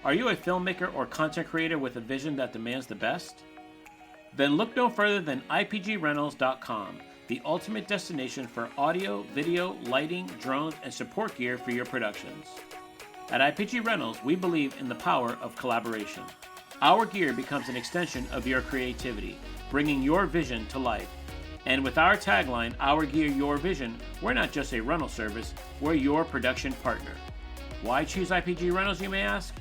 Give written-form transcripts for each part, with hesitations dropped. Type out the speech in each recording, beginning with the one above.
Are you a filmmaker or content creator with a vision that demands the best? Then look no further than IPGRentals.com, the ultimate destination for audio, video, lighting, drones, and support gear for your productions. At IPG Rentals, we believe in the power of collaboration. Our gear becomes an extension of your creativity, bringing your vision to life. And with our tagline, Our Gear, Your Vision, we're not just a rental service, we're your production partner. Why choose IPG Rentals, you may ask?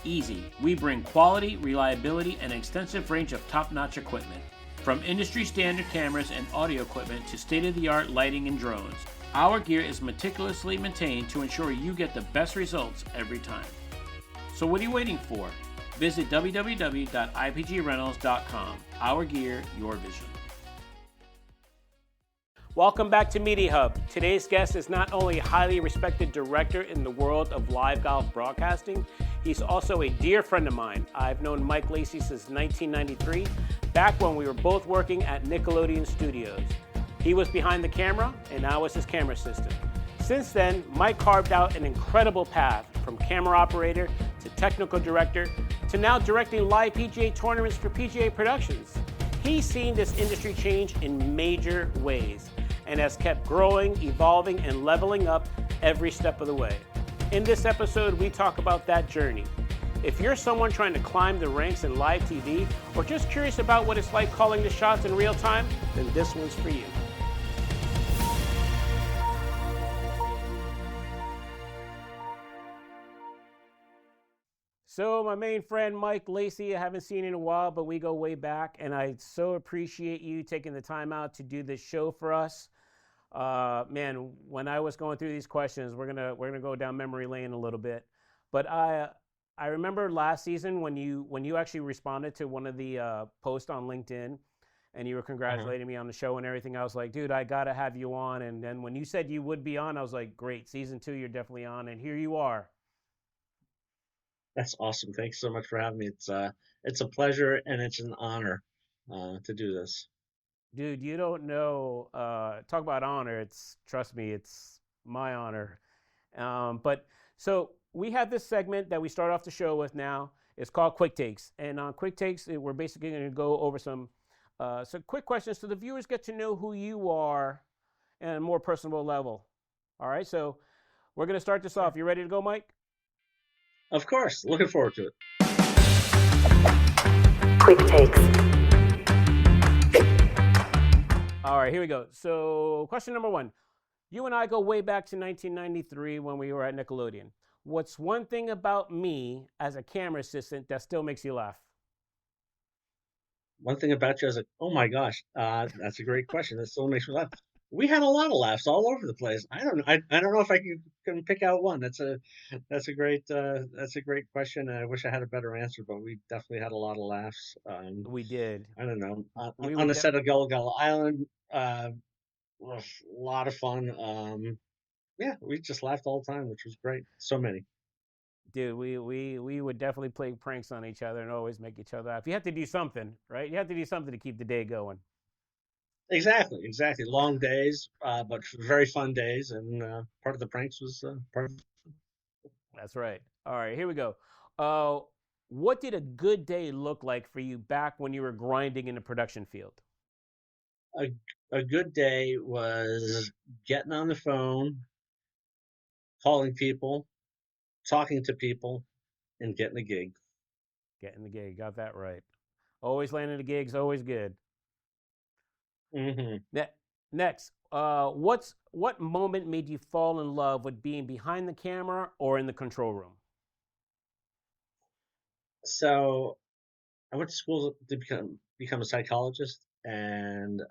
Easy. We bring quality, reliability, and an extensive range of top-notch equipment. From industry-standard cameras and audio equipment to state-of-the-art lighting and drones, our gear is meticulously maintained to ensure you get the best results every time. So what are you waiting for? Visit www.ipgrentals.com. Our gear, your vision. Welcome back to Media Hub. Today's guest is not only a highly respected director in the world of live golf broadcasting, he's also a dear friend of mine. I've known Mike Lacaey since 1993, back when we were both working at Nickelodeon Studios. He was behind the camera, and I was his camera assistant. Since then, Mike carved out an incredible path from camera operator to technical director to now directing live PGA tournaments for PGA Productions. He's seen this industry change in major ways and has kept growing, evolving, and leveling up every step of the way. In this episode, we talk about that journey. If you're someone trying to climb the ranks in live TV or just curious about what it's like calling the shots in real time, then this one's for you. So my main friend, Mike Lacaey, I haven't seen in a while, but we go way back, and I so appreciate you taking the time out to do this show for us. Man, when I was going through these questions, we're gonna go down memory lane a little bit. But I remember last season when you actually responded to one of the posts on LinkedIn, and you were congratulating me on the show and everything. I was like, dude, I gotta have you on. And then when you said you would be on, I was like, great, season 2, you're definitely on, and here you are. That's awesome. Thanks so much for having me. It's a pleasure and it's an honor to do this. Dude, you don't know. Talk about honor. Trust me, it's my honor. But so we have this segment that we start off the show with now. It's called Quick Takes, and on Quick Takes, we're basically going to go over some quick questions so the viewers get to know who you are at a more personable level. All right, so we're going to start this off. You ready to go, Mike? Of course, looking forward to it. Quick takes. All right, here we go. So, question number 1. You and I go way back to 1993 when we were at Nickelodeon. What's one thing about me as a camera assistant that still makes you laugh? One thing about you is like, oh my gosh, that's a great question. That still makes me laugh. We had a lot of laughs all over the place. I don't know. I don't know if I can pick out one. That's a great question. And I wish I had a better answer, but we definitely had a lot of laughs. We did. I don't know. We On would the set of Gullah Gullah Island, was a lot of fun. Yeah, we just laughed all the time, which was great. So many. Dude, we would definitely play pranks on each other and always make each other laugh. You have to do something, right? You have to do something to keep the day going. Exactly, exactly. Long days, but very fun days, and part of the pranks was part of That's right. All right, here we go. Uh, what did a good day look like for you back when you were grinding in the production field? a a good day was getting on the phone, calling people, talking to people, and getting a gig. Getting the gig, got that right. Always landing the gigs, always good. hmm Ne- Next, what moment made you fall in love with being behind the camera or in the control room? So I went to school to become a psychologist, and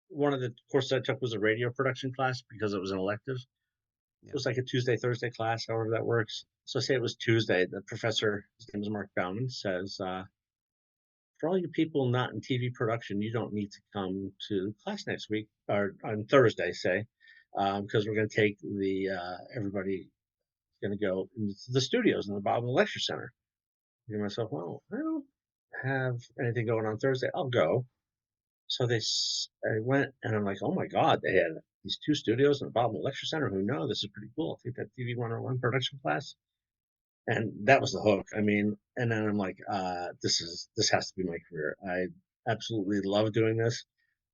one of the courses I took was a radio production class because it was an elective. It Yeah. was like a Tuesday, Thursday class, however that works. So say it was Tuesday. The professor, his name is Mark Bauman, says, for all you people not in TV production, you don't need to come to class next week or on Thursday, say, because we're going to take everybody going to go into the studios in the Bauman Lecture Center. I think to myself, well, I don't have anything going on Thursday. I'll go. So I went and I'm like, oh my God, they had these 2 studios in the Bauman Lecture Center. Who knows? This is pretty cool. I think that TV 101 production class. and that was the hook. I mean, and then I'm like, this has to be my career. I absolutely love doing this.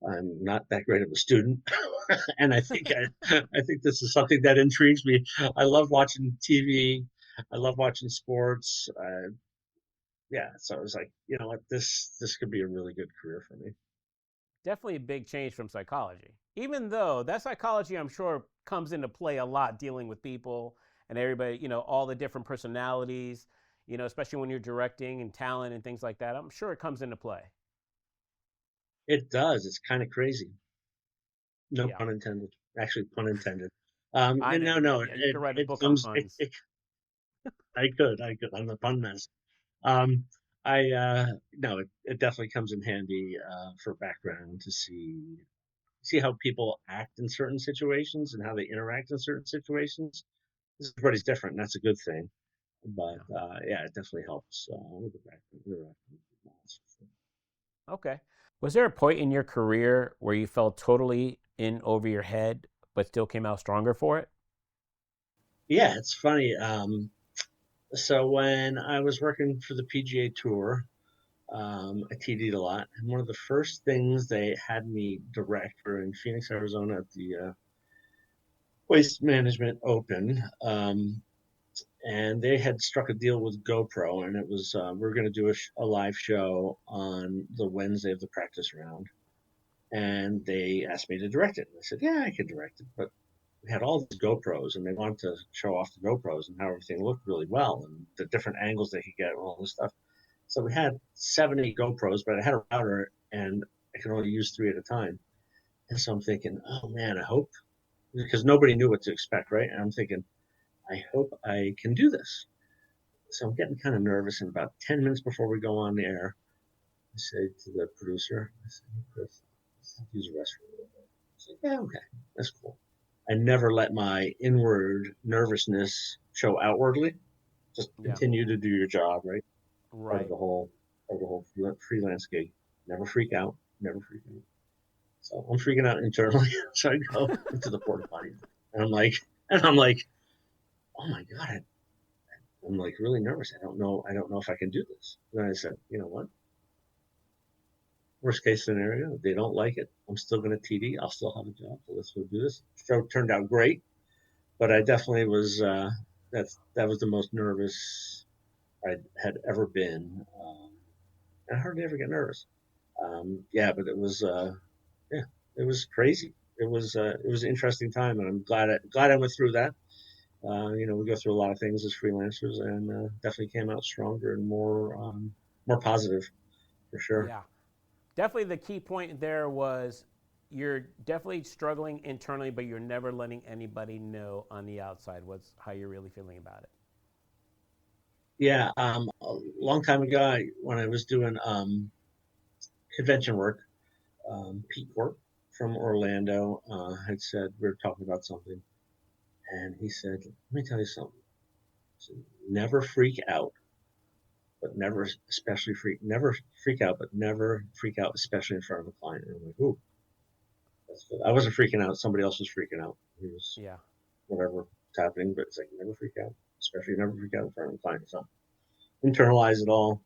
I'm not that great of a student, and I think this is something that intrigues me. I love watching TV. I love watching sports. Yeah, so I was like, you know what, this could be a really good career for me. Definitely a big change from psychology. Even though that psychology, I'm sure, comes into play a lot dealing with people and everybody, all the different personalities, especially when you're directing and talent and things like that. I'm sure it comes into play. It does. It's kind of crazy. No Yeah. pun intended. Actually, pun intended. I know. No, no, Yeah, you could write a it book on comes. puns. I could. I'm the pun master. I no, it definitely comes in handy for background to see how people act in certain situations and how they interact in certain situations. Everybody's different, and that's a good thing. But Yeah. yeah, it definitely helps with the background interaction. Okay. Was there a point in your career where you felt totally in over your head, but still came out stronger for it? Yeah, it's funny. So when I was working for the PGA Tour, I TD'd a lot, and one of the first things they had me direct were in Phoenix, Arizona, at the Waste Management Open, and they had struck a deal with GoPro, and it was we were going to do a live show on the Wednesday of the practice round, and they asked me to direct it. And I said, "Yeah, I could direct it," but we had all these GoPros, and they wanted to show off the GoPros and how everything looked really well, and the different angles they could get, and all this stuff. So we had 70 GoPros, but I had a router, and I could only use three at a time. And so I'm thinking, oh man, I hope, because nobody knew what to expect, right? And I'm thinking, I hope I can do this. So I'm getting kind of nervous. And about 10 minutes before we go on the air, I say to the producer, I said, hey, Chris, let's use the restroom. He's like, yeah, okay, that's cool. I never let my inward nervousness show outwardly. Just Yeah. continue to do your job, right? Part of Right. the whole freelance gig. Never freak out. Never freak out. So I'm freaking out internally. So I go into the porta potty, and I'm like, oh my god, I'm like really nervous. I don't know if I can do this. And then I said, you know what? Worst case scenario, they don't like it. I'm still going to TD. I'll still have a job. So let's go do this. Show turned out great, but I definitely was. That was the most nervous I had ever been. I hardly ever get nervous. Yeah, but it was. Yeah, it was crazy. It was an interesting time, and I'm glad I went through that. We go through a lot of things as freelancers, and definitely came out stronger and more positive for sure. Yeah. Definitely the key point there was you're definitely struggling internally, but you're never letting anybody know on the outside what's how you're really feeling about it. Yeah, a long time ago, when I was doing convention work, Pete Court from Orlando had said we were talking about something, and he said, "Let me tell you something. Said, never freak out, but never freak out, but never freak out, especially in front of a client." And I'm like, "Ooh, that's good." I wasn't freaking out; somebody else was freaking out. He was Yeah. whatever was happening, but it's like never freak out, especially never freak out in front of a client. So internalize it all.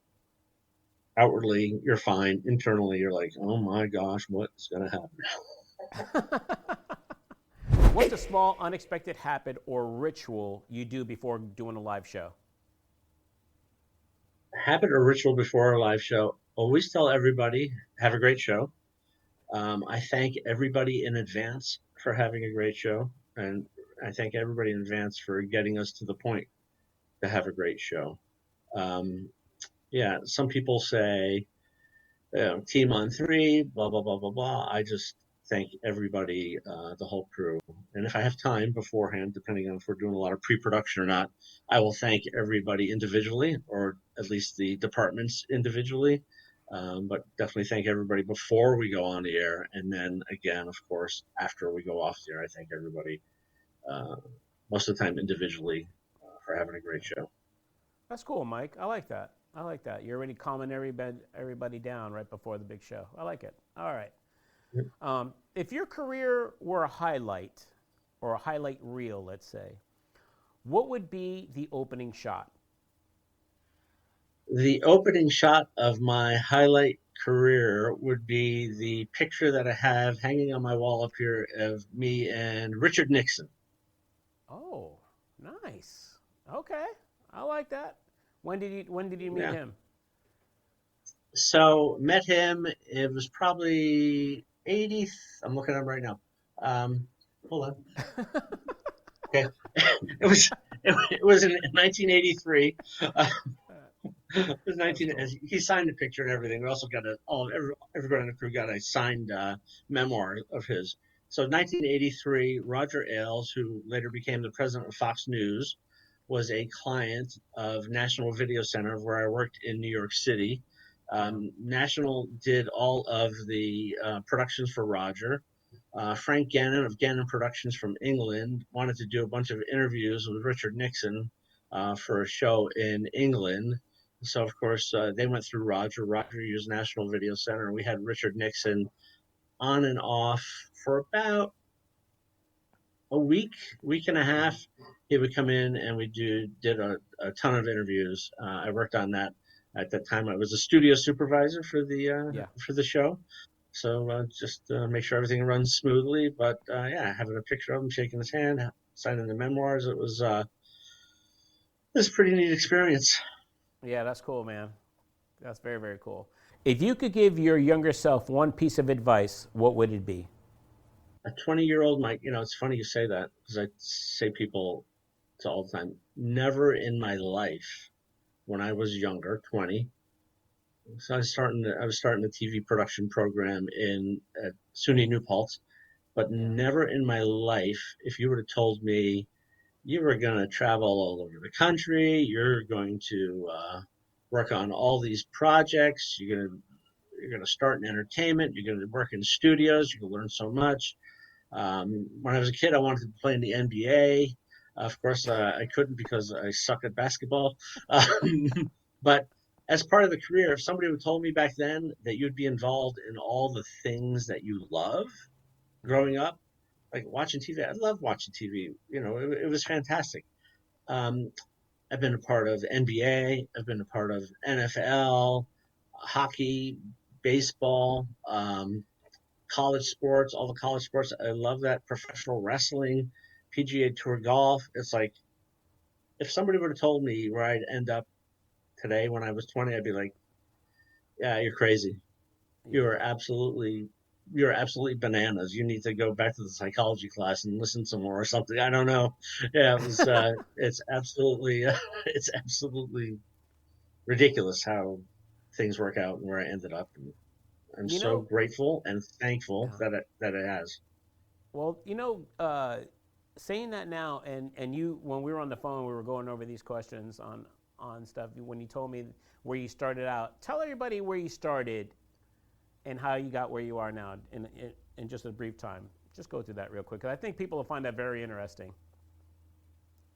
Outwardly, you're fine. Internally, you're like, "Oh my gosh, what's gonna happen?" What's a small, unexpected habit or ritual you do before doing a live show? Habit or ritual before a live show: always tell everybody, "Have a great show." I thank everybody in advance for having a great show, and I thank everybody in advance for getting us to the point to have a great show. Um, yeah, some people say, team on three, blah blah blah blah blah. I just thank everybody, the whole crew, and if I have time beforehand, depending on if we're doing a lot of pre-production or not, I will thank everybody individually, or at least the departments individually. But definitely thank everybody before we go on the air, and then again, of course, after we go off the air, I thank everybody uh, most of the time individually for having a great show. That's cool, Mike. I like that. I like that. You're already calming everybody down right before the big show. I like it. All right. If your career were a highlight or a highlight reel, let's say, what would be the opening shot? The opening shot of my highlight career would be the picture that I have hanging on my wall up here of me and Richard Nixon. Oh, nice. Okay, I like that. When did you meet Yeah. him? So met him. It was probably 80. I'm looking at him right now. Um, Hold on. Okay. It was it was in 1983. It was That's 19. cool. He signed the picture and everything. We also got everybody on the crew got a signed memoir of his. So 1983, Roger Ailes, who later became the president of Fox News, was a client of National Video Center where I worked in New York City. Yeah. National did all of the productions for Roger. Frank Gannon of Gannon Productions from England wanted to do a bunch of interviews with Richard Nixon for a show in England. So, of course, they went through Roger. Roger used National Video Center, and we had Richard Nixon on and off for about a week and a half. He would come in and we did a ton of interviews. I worked on that at that time. I was a studio supervisor Yeah. for the show, so just make sure everything runs smoothly. But yeah, having a picture of him, shaking his hand, signing the memoirs, it was a pretty neat experience. Yeah, that's cool, man. That's very, very cool. If you could give your younger self one piece of advice, what would it be? A 20-year-old might, it's funny you say that because I say people to all the time, never in my life when I was younger, 20. So I was starting a TV production program in at SUNY New Paltz, but Yeah. never in my life, if you would have told me you were going to travel all over the country, you're going to work on all these projects, you're going to start in entertainment, you're going to work in studios, you're going to learn so much. When I was a kid, I wanted to play in the NBA. Of course, I couldn't because I suck at basketball. But as part of the career, if somebody would told me back then that you'd be involved in all the things that you love Yeah. growing up, like watching TV, I love watching TV. It was fantastic. Um, I've been a part of NBA. I've been a part of NFL, hockey, baseball. College sports, all the college sports. I love that. Professional wrestling, PGA Tour golf. It's like if somebody would have told me where I'd end up today when I was 20, I'd be like, yeah, you're crazy. You Yeah. are absolutely you're absolutely bananas. You need to go back to the psychology class and listen some more or something. I don't know. Yeah, it's absolutely it's absolutely ridiculous how things work out and where I ended up. And I'm You so know, grateful and thankful yeah. that it has. Well, saying that now, and you, when we were on the phone, we were going over these questions on stuff. When you told me where you started out, tell everybody where you started and how you got where you are now in just a brief time. Just go through that real quick, 'cause I think people will find that very interesting.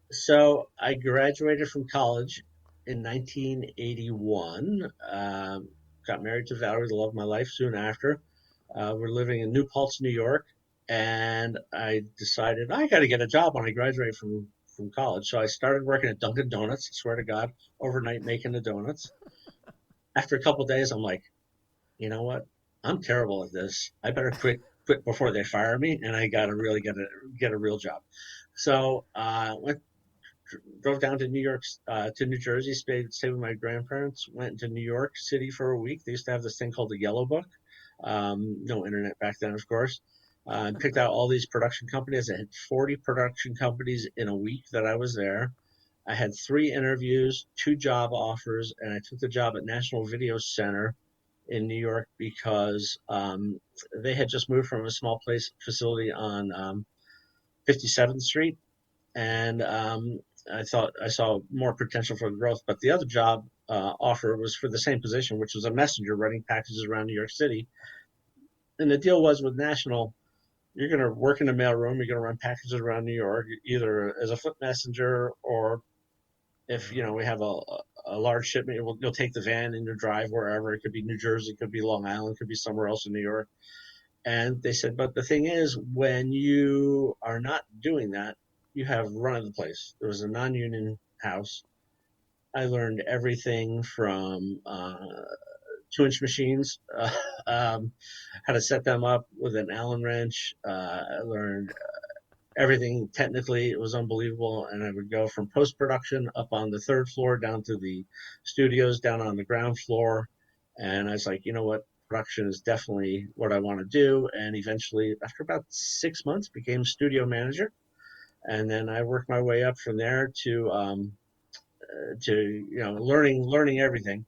So I graduated from college in 1981. Got married to Valerie, the love of my life, soon after. We're living in New Paltz, New York, and I decided I got to get a job when I graduate from college. So I started working at Dunkin' Donuts. I swear to God, overnight making the donuts. After a couple of days, I'm like, you know what? I'm terrible at this. I better quit before they fire me, and I got to really get a real job. So went drove down to New York, to New Jersey, stayed with my grandparents, went to New York City for a week. They used to have this thing called the Yellow Book. No internet back then, of course. Picked out all these production companies. I had 40 production companies in a week that I was there. I had 3 interviews, 2 job offers, and I took the job at National Video Center in New York because they had just moved from a small place facility on 57th Street and I thought I saw more potential for growth. But the other job offer was for the same position, which was a messenger running packages around New York City. And the deal was with National, you're going to work in the mailroom, you're going to run packages around New York, either as a foot messenger or if Mm-hmm. we have a large shipment, you'll take the van and you'll drive wherever. It could be New Jersey, it could be Long Island, it could be somewhere else in New York. And they said, but the thing is, when you are not doing that, you have run of the place. There was a non-union house. I learned everything from 2-inch machines, how to set them up with an Allen wrench. I learned everything technically. It was unbelievable. And I would go from post production up on the third floor down to the studios down on the ground floor. And I was like, you know what? Production is definitely what I want to do. And eventually, after about 6 months, became studio manager. And then I worked my way up from there to learning everything.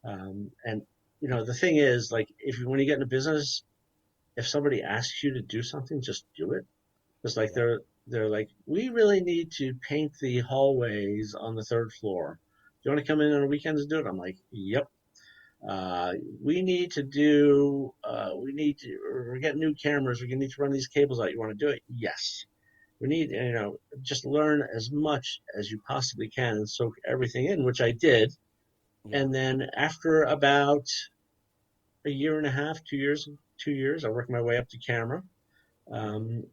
And the thing is, like, if when you get into business, if somebody asks you to do something, just do it. It's like Yeah. they're like, we really need to paint the hallways on the third floor. Do you want to come in on the weekends and do it? I'm like, yep. Uh, we need to do. We need to. We're getting new cameras. We're gonna need to run these cables out. You want to do it? Yes. We need, just learn as much as you possibly can and soak everything in, which I did. Yeah. And then after about a year and a half, 2 years, I worked my way up to camera. Mm-hmm. Um,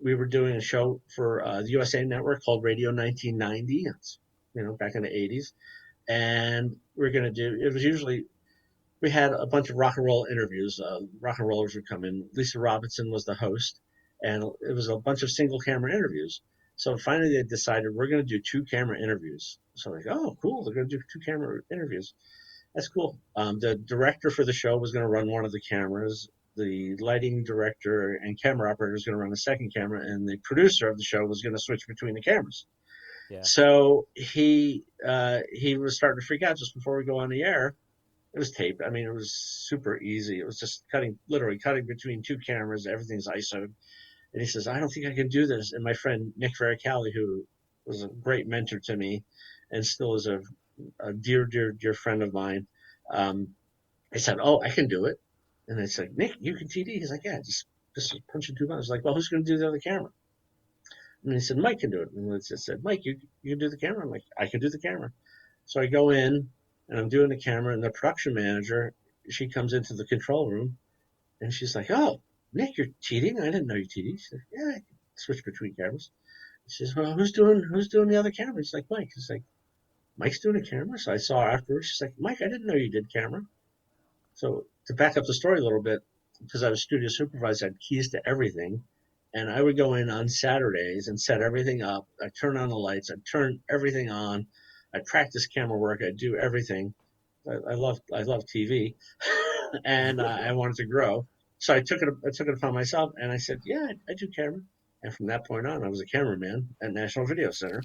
we were doing a show for the USA Network called Radio 1990. It's, back in the 80s. And we're going to do, it was usually, we had a bunch of rock and roll interviews. Rock and rollers would come in. Lisa Robinson was the host, and it was a bunch of single camera interviews. So finally they decided we're going to do 2 camera interviews. So like, oh, cool. They're going to do 2 camera interviews. That's cool. The director for the show was going to run one of the cameras. The lighting director and camera operator was going to run the second camera, and the producer of the show was going to switch between the cameras. Yeah. So he was starting to freak out just before we go on the air. It was taped. I mean, it was super easy. It was just literally cutting between 2 cameras. Everything's ISO'd. And he says, I don't think I can do this. And my friend Nick Vericali, who was a great mentor to me and still is a dear, dear, dear friend of mine, um, I said, oh, I can do it. And I said, Nick, you can TD? He's like, yeah, just punch in 2 buttons. I was like, well, who's going to do the other camera? And he said, Mike can do it. And I just said, Mike, you can do the camera? I'm like, I can do the camera. So I go in and I'm doing the camera, and the production manager, she comes into the control room and she's like, oh, Nick, you're cheating? I didn't know you cheated. She said, yeah, I can switch between cameras. She says, well, who's doing the other camera? He's like, Mike. He's like, Mike's doing a camera. So I saw her afterwards. She's like, Mike, I didn't know you did camera. So to back up the story a little bit, because I was studio supervisor, I had keys to everything. And I would go in on Saturdays and set everything up. I'd turn on the lights. I'd turn everything on. I'd practice camera work. I'd do everything. I love TV, and I wanted to grow. So I took it upon myself, and I said, yeah, I do camera. And from that point on, I was a cameraman at National Video Center.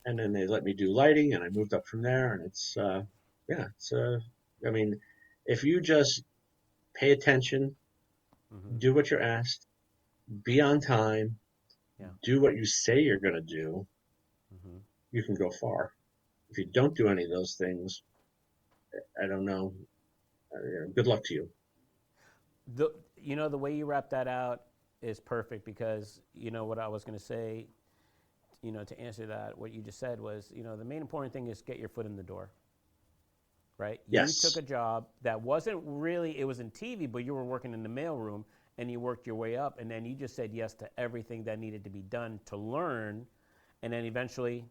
And then they let me do lighting, and I moved up from there. And I mean, if you just pay attention, Mm-hmm. do what you're asked, be on time, Yeah. do what you say you're going to do, Mm-hmm. you can go far. If you don't do any of those things, I don't know. Good luck to you. The way you wrap that out is perfect because what I was going to say, to answer that, what you just said was, the main important thing is get your foot in the door, right? You took Yes. a job that wasn't really, it was in TV, but you were working in the mailroom and you worked your way up and then you just said yes to everything that needed to be done to learn. And then eventually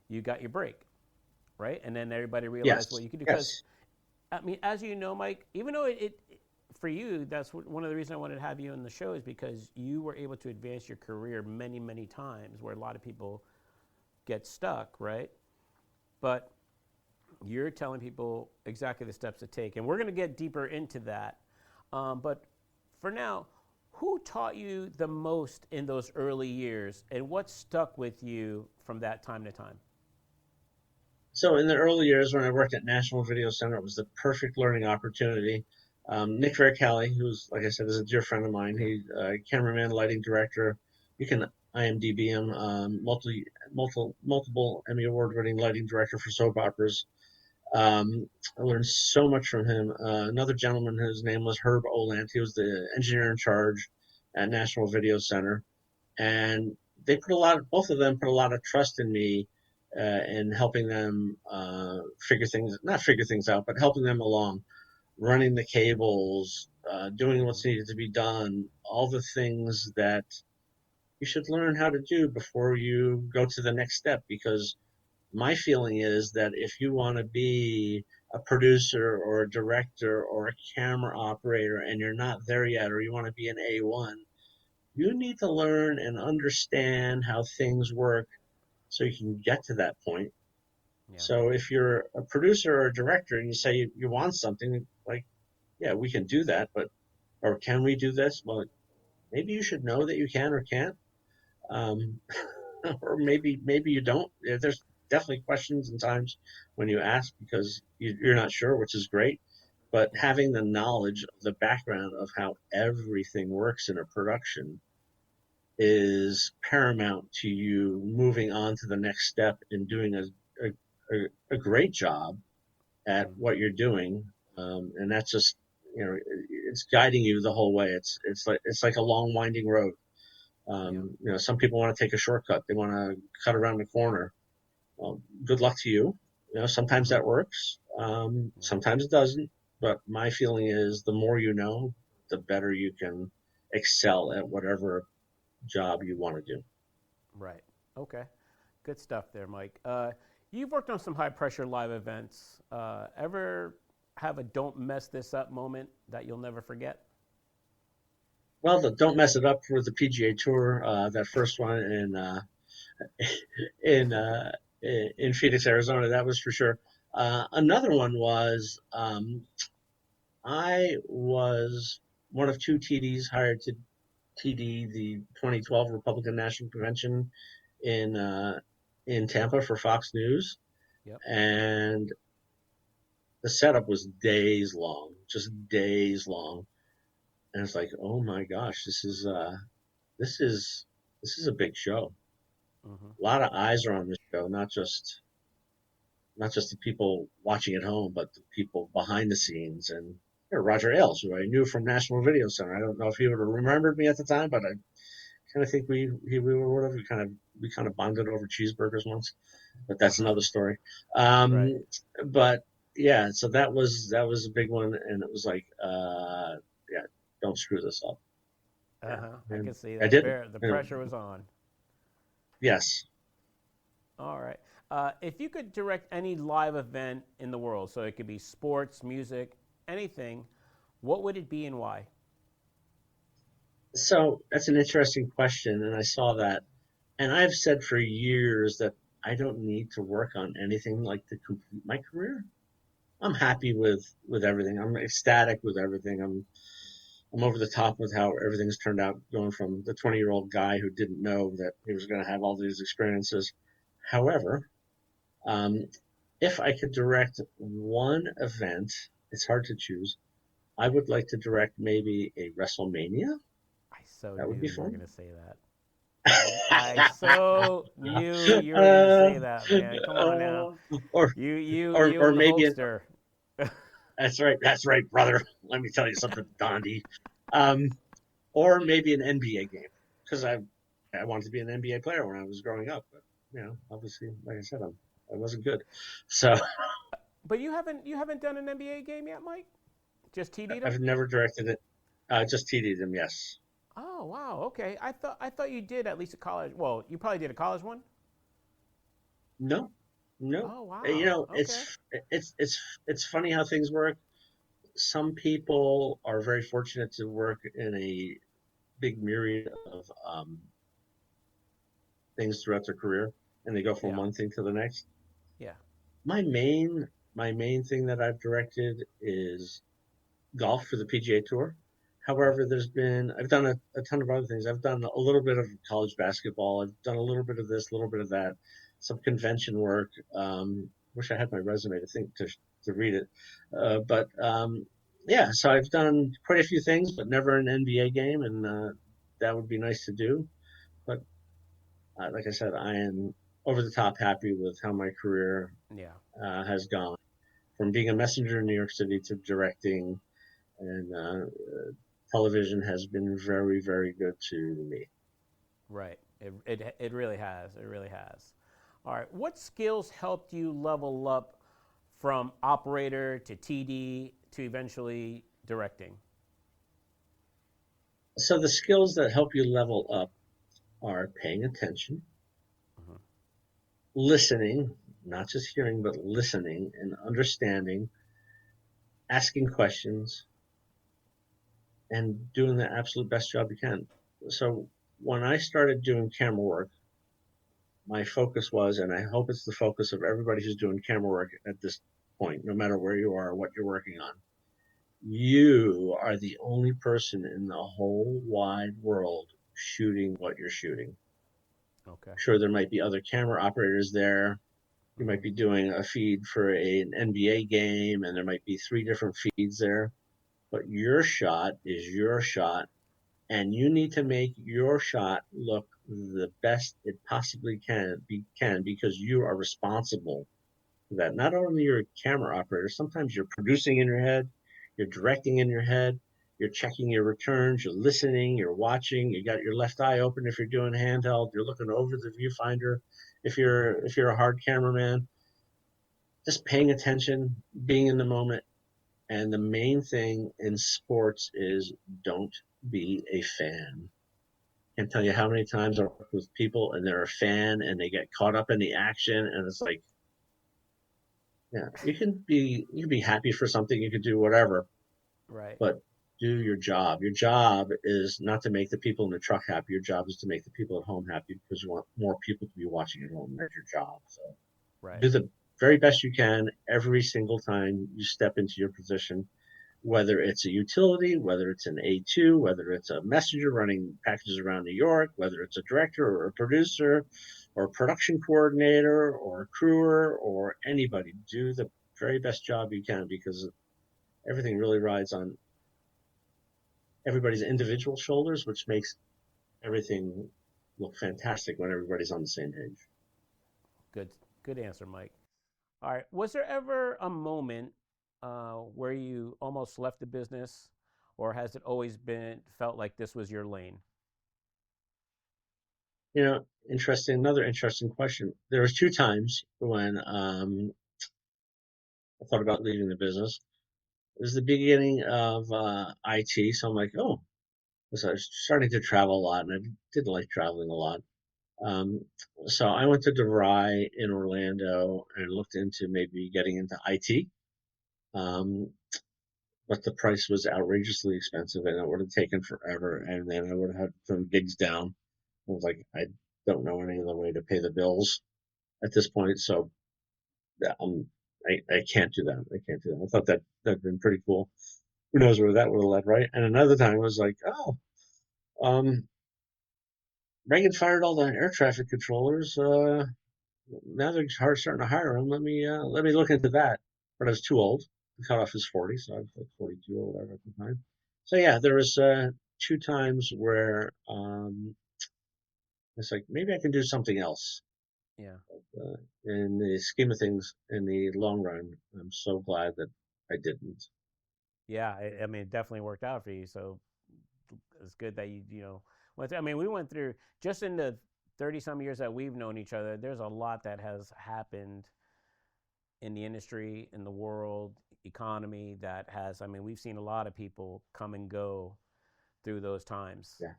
you got your break, right? And then everybody realized what Yes. you could do. Because, Yes. I mean, as you know, Mike, even though for you, that's one of the reasons I wanted to have you on the show is because you were able to advance your career many, many times where a lot of people get stuck, right? But you're telling people exactly the steps to take. And we're going to get deeper into that. But for now, who taught you the most in those early years and what stuck with you from that time to time? So in the early years when I worked at National Video Center, it was the perfect learning opportunity. Nick Vericali, who's, like I said, is a dear friend of mine. Yeah. He cameraman, lighting director. You can IMDb him. Multiple Emmy award-winning lighting director for soap operas. I learned so much from him. Another gentleman, his name was Herb Olant. He was the engineer in charge at National Video Center, and both of them put a lot of trust in me in helping them not figure things out, but helping them along, running the cables, doing Mm-hmm. what's needed to be done, all the things that you should learn how to do before you go to the next step, because my feeling is that if you want to be a producer or a director or a camera operator and you're not there yet, or you want to be an A1, you need to learn and understand how things work so you can get to that point. Yeah. So if you're a producer or a director and you say you want something, like, yeah, we can do that, but, or can we do this? Well, maybe you should know that you can or can't. Um, or maybe you don't. There's definitely questions and times when you ask because you're not sure, which is great. But Yeah. having the knowledge of the background of how everything works in a production is paramount to you moving on to the next step in doing a great job at Mm-hmm. what you're doing. And that's just, it's guiding you the whole way. It's like a long winding road. Yeah. Some people want to take a shortcut. They want to cut around the corner. Well, good luck to you. Sometimes Mm-hmm. that works. Yeah. Sometimes it doesn't. But my feeling is the more you know, the better you can excel at whatever job you want to do. Right. Okay. Good stuff there, Mike. You've worked on some high pressure live events. Ever have a don't mess this up moment that you'll never forget? Well, don't mess it up for the PGA Tour. That first one in uh, in Phoenix, Arizona, that was for sure. Another one was I was one of two TDs hired to TD the 2012 Republican National Convention in uh, in Tampa for Fox News, Yep. and the setup was days long, just days long, and it's like, oh my gosh, this is this is a big show. Mm-hmm. A lot of eyes are on this show, not just the people watching at home, but the people behind the scenes. And Roger Ailes, who I knew from National Video Center. I don't know if he would have remembered me at the time, but I kind of think we were whatever. We kind of bonded over cheeseburgers once, but that's another story. Right. But yeah, so that was a big one, and it was like, yeah, don't screw this up. Uh Yeah, huh. I and can see I that. didn't. The pressure was on. Yes. All right. If you could direct any live event in the world, so it could be sports, music, anything, what would it be and why? So that's an interesting question, and I saw that. And I've said for years that I don't need to work on anything like to complete my career. I'm happy with everything. I'm ecstatic with everything. I'm over the top with how everything's turned out, going from the 20-year-old guy who didn't know that he was going to have all these experiences. However, um, if I could direct one event, it's hard to choose. I would like to direct maybe a WrestleMania. I so That would knew be you were fun. going to say that. I so knew you were going to say that, man. Come on now. uh, or You or and the maybe Hulkster. that's right, brother. Let me tell you something, Dondi. Um, or maybe an NBA game because I wanted to be an NBA player when I was growing up, but obviously, like I said, I wasn't good, so But you haven't done an NBA game yet, Mike? Just TD'd them? I've never directed it. Just TD'd them, yes. Oh wow, okay. I thought you did at least a college. Well, you probably did a college one. No, no. Oh wow, okay. It's funny how things work. Some people are very fortunate to work in a big myriad of things throughout their career, and they go from Yeah, one thing to the next. yeah, My main thing that I've directed is golf for the PGA Tour. yep. However, I've done a ton of other things. I've done a little bit of college basketball. I've done a little bit of this, a little bit of that, some convention work. Wish I had my resume to think to read it, but yeah. So I've done quite a few things, but never an NBA game, and that would be nice to do. But like I said, I am over the top happy with how my career Yeah. has gone from being a messenger in New York City to directing, and television has been very, very good to me. Right. It really has. It really has. All right. What skills helped you level up from operator to TD to eventually directing? So the skills that help you level up are paying attention, Hmm. listening, not just hearing, but listening and understanding, asking questions, and doing the absolute best job you can. So when I started doing camera work, my focus was, and I hope it's the focus of everybody who's doing camera work at this point, no matter where you are, what you're working on, you are the only person in the whole wide world shooting what you're shooting. Okay. Sure, there might be other camera operators there. You Mm-hmm. might be doing a feed for an NBA game, and there might be 3 different feeds there. But your shot is your shot, and you need to make your shot look the best it possibly can because you are responsible for that. Not only you're a camera operator, sometimes you're producing in your head, you're directing in your head, you're checking your returns, you're listening, you're watching, you got your left eye open if you're doing handheld, you're looking over the viewfinder if you're a hard cameraman, just paying attention, being in the moment. And the main thing in sports is don't be a fan. Can't tell you how many times I work with people and they're a fan and they get caught up in the action, and it's like, yeah, you can be happy for something, you can do whatever, Right. but do your job. Your job is not to make the people in the truck happy. Your job is to make the people at home happy because you want more people to be watching at home. That's your job. So Right. do the very best you can every single time you step into your position, whether it's a utility, whether it's an A2, whether it's a messenger running packages around New York, whether it's a director or a producer or a production coordinator or a crewer or anybody. Do the very best job you can because everything really rides on everybody's individual shoulders, which makes everything look fantastic when everybody's on the same page. Good. Good answer, Mike. All right. Was there ever a moment where you almost left the business, or has it always been felt like this was your lane? Another interesting question. There was 2 times when I thought about leaving the business. It was the beginning of IT, so I'm like, oh, so I was starting to travel a lot, and I didn't like traveling a lot. Um, so I went to DeVry in Orlando and looked into maybe getting into IT, um, but the price was outrageously expensive, and it would have taken forever, and then I would have had to turn gigs down. I was like, I don't know any other way to pay the bills at this point, so yeah, I can't do that. I can't do that. I thought that'd been pretty cool. Who knows where that would have led, right? And another time it was like, oh, um, Reagan fired all the air traffic controllers. Now they're starting to hire them. Let me look into that. But I was too old. The cutoff is 40, so I was like 42 or whatever at the time. So yeah, there was 2 times where it's like maybe I can do something else. Yeah. Uh, in the scheme of things, in the long run, I'm so glad that I didn't. Yeah. I mean, it definitely worked out for you. So it's good that you went through. I mean, we went through just in the 30 some years that we've known each other. There's a lot that has happened in the industry, in the world, economy that has. I mean, we've seen a lot of people come and go through those times. Yeah,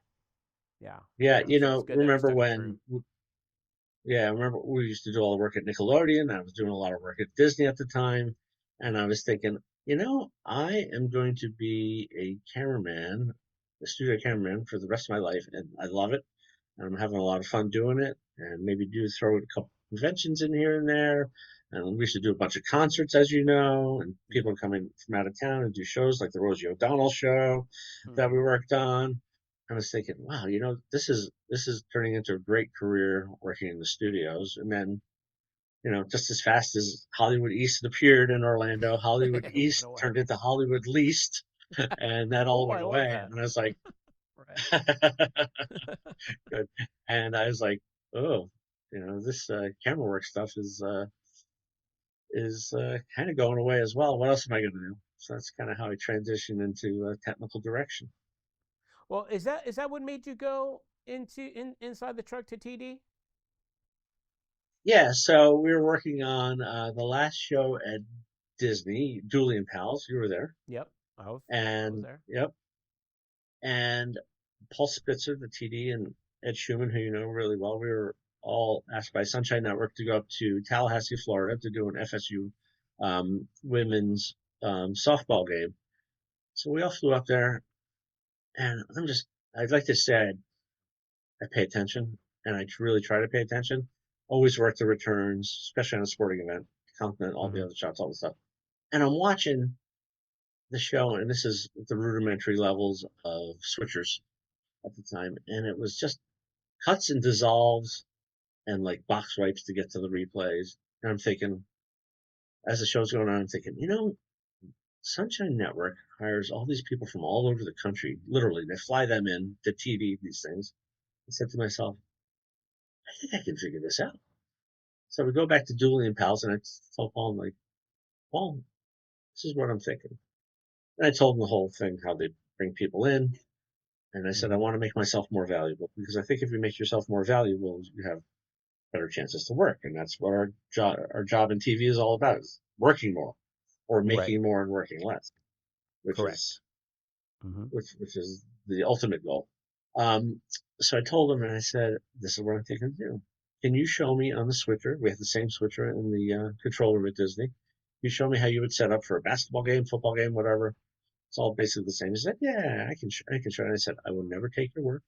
Yeah. yeah. So it's good that we Remember stuck it through. when Yeah, I remember we used to do all the work at Nickelodeon. I was doing a lot of work at Disney at the time. And I was thinking, I am going to be a cameraman, a studio cameraman for the rest of my life. And I love it. And I'm having a lot of fun doing it. And maybe throw a couple conventions in here and there. And we used to do a bunch of concerts, as you know, and Yeah. people coming from out of town and do shows like the Rosie O'Donnell show that Hmm. we worked on. I was thinking, wow, this is turning into a great career working in the studios. And then, just as fast as Hollywood East appeared in Orlando, Hollywood It went East away. turned into Hollywood Least, and that all Oh, went I love away. that. And I was like, Right. good. And I was like, oh, this camera work stuff is kind of going away as well. What else am I going to do? So that's kind of how I transitioned into technical direction. Well, is that what made you go inside the truck to TD? Yeah, so we were working on the last show at Disney, Dooley and Pals. You were there, Yep. I was and there. yep, and Paul Spitzer, the TD, and Ed Schumann, who you know really well. We were all asked by Sunshine Network to go up to Tallahassee, Florida, to do an FSU women's softball game. So we all flew up there, and I'd like to say I pay attention, and I really try to pay attention. Always work the returns, especially on a sporting event, compliment all the Mm-hmm. other shots, all the stuff. And I'm watching the show, and this is the rudimentary levels of switchers at the time, and it was just cuts and dissolves and like box wipes to get to the replays. And I'm thinking, as the show's going on, I'm thinking, Sunshine Network hires all these people from all over the country. Literally, they fly them in to TV these things. I said to myself, I think I can figure this out. So we go back to Dooley and Pals, and I told Paul, I'm like, Paul, this is what I'm thinking. And I told him the whole thing, how they bring people in. And I said, I Mm-hmm. want to make myself more valuable, because I think if you make yourself more valuable, you have better chances to work. And that's what our job in TV is all about, is working more or Right. making more and working less, which Correct. is Mm-hmm. which is the ultimate goal. Um, so I told him, and I said, this is what I'm thinking to do. Can you show me on the switcher? We have the same switcher in the control room at Disney. You show me how you would set up for a basketball game, football game, whatever. It's all basically the same. He said, yeah, I can show you. And I said, I will never take your word.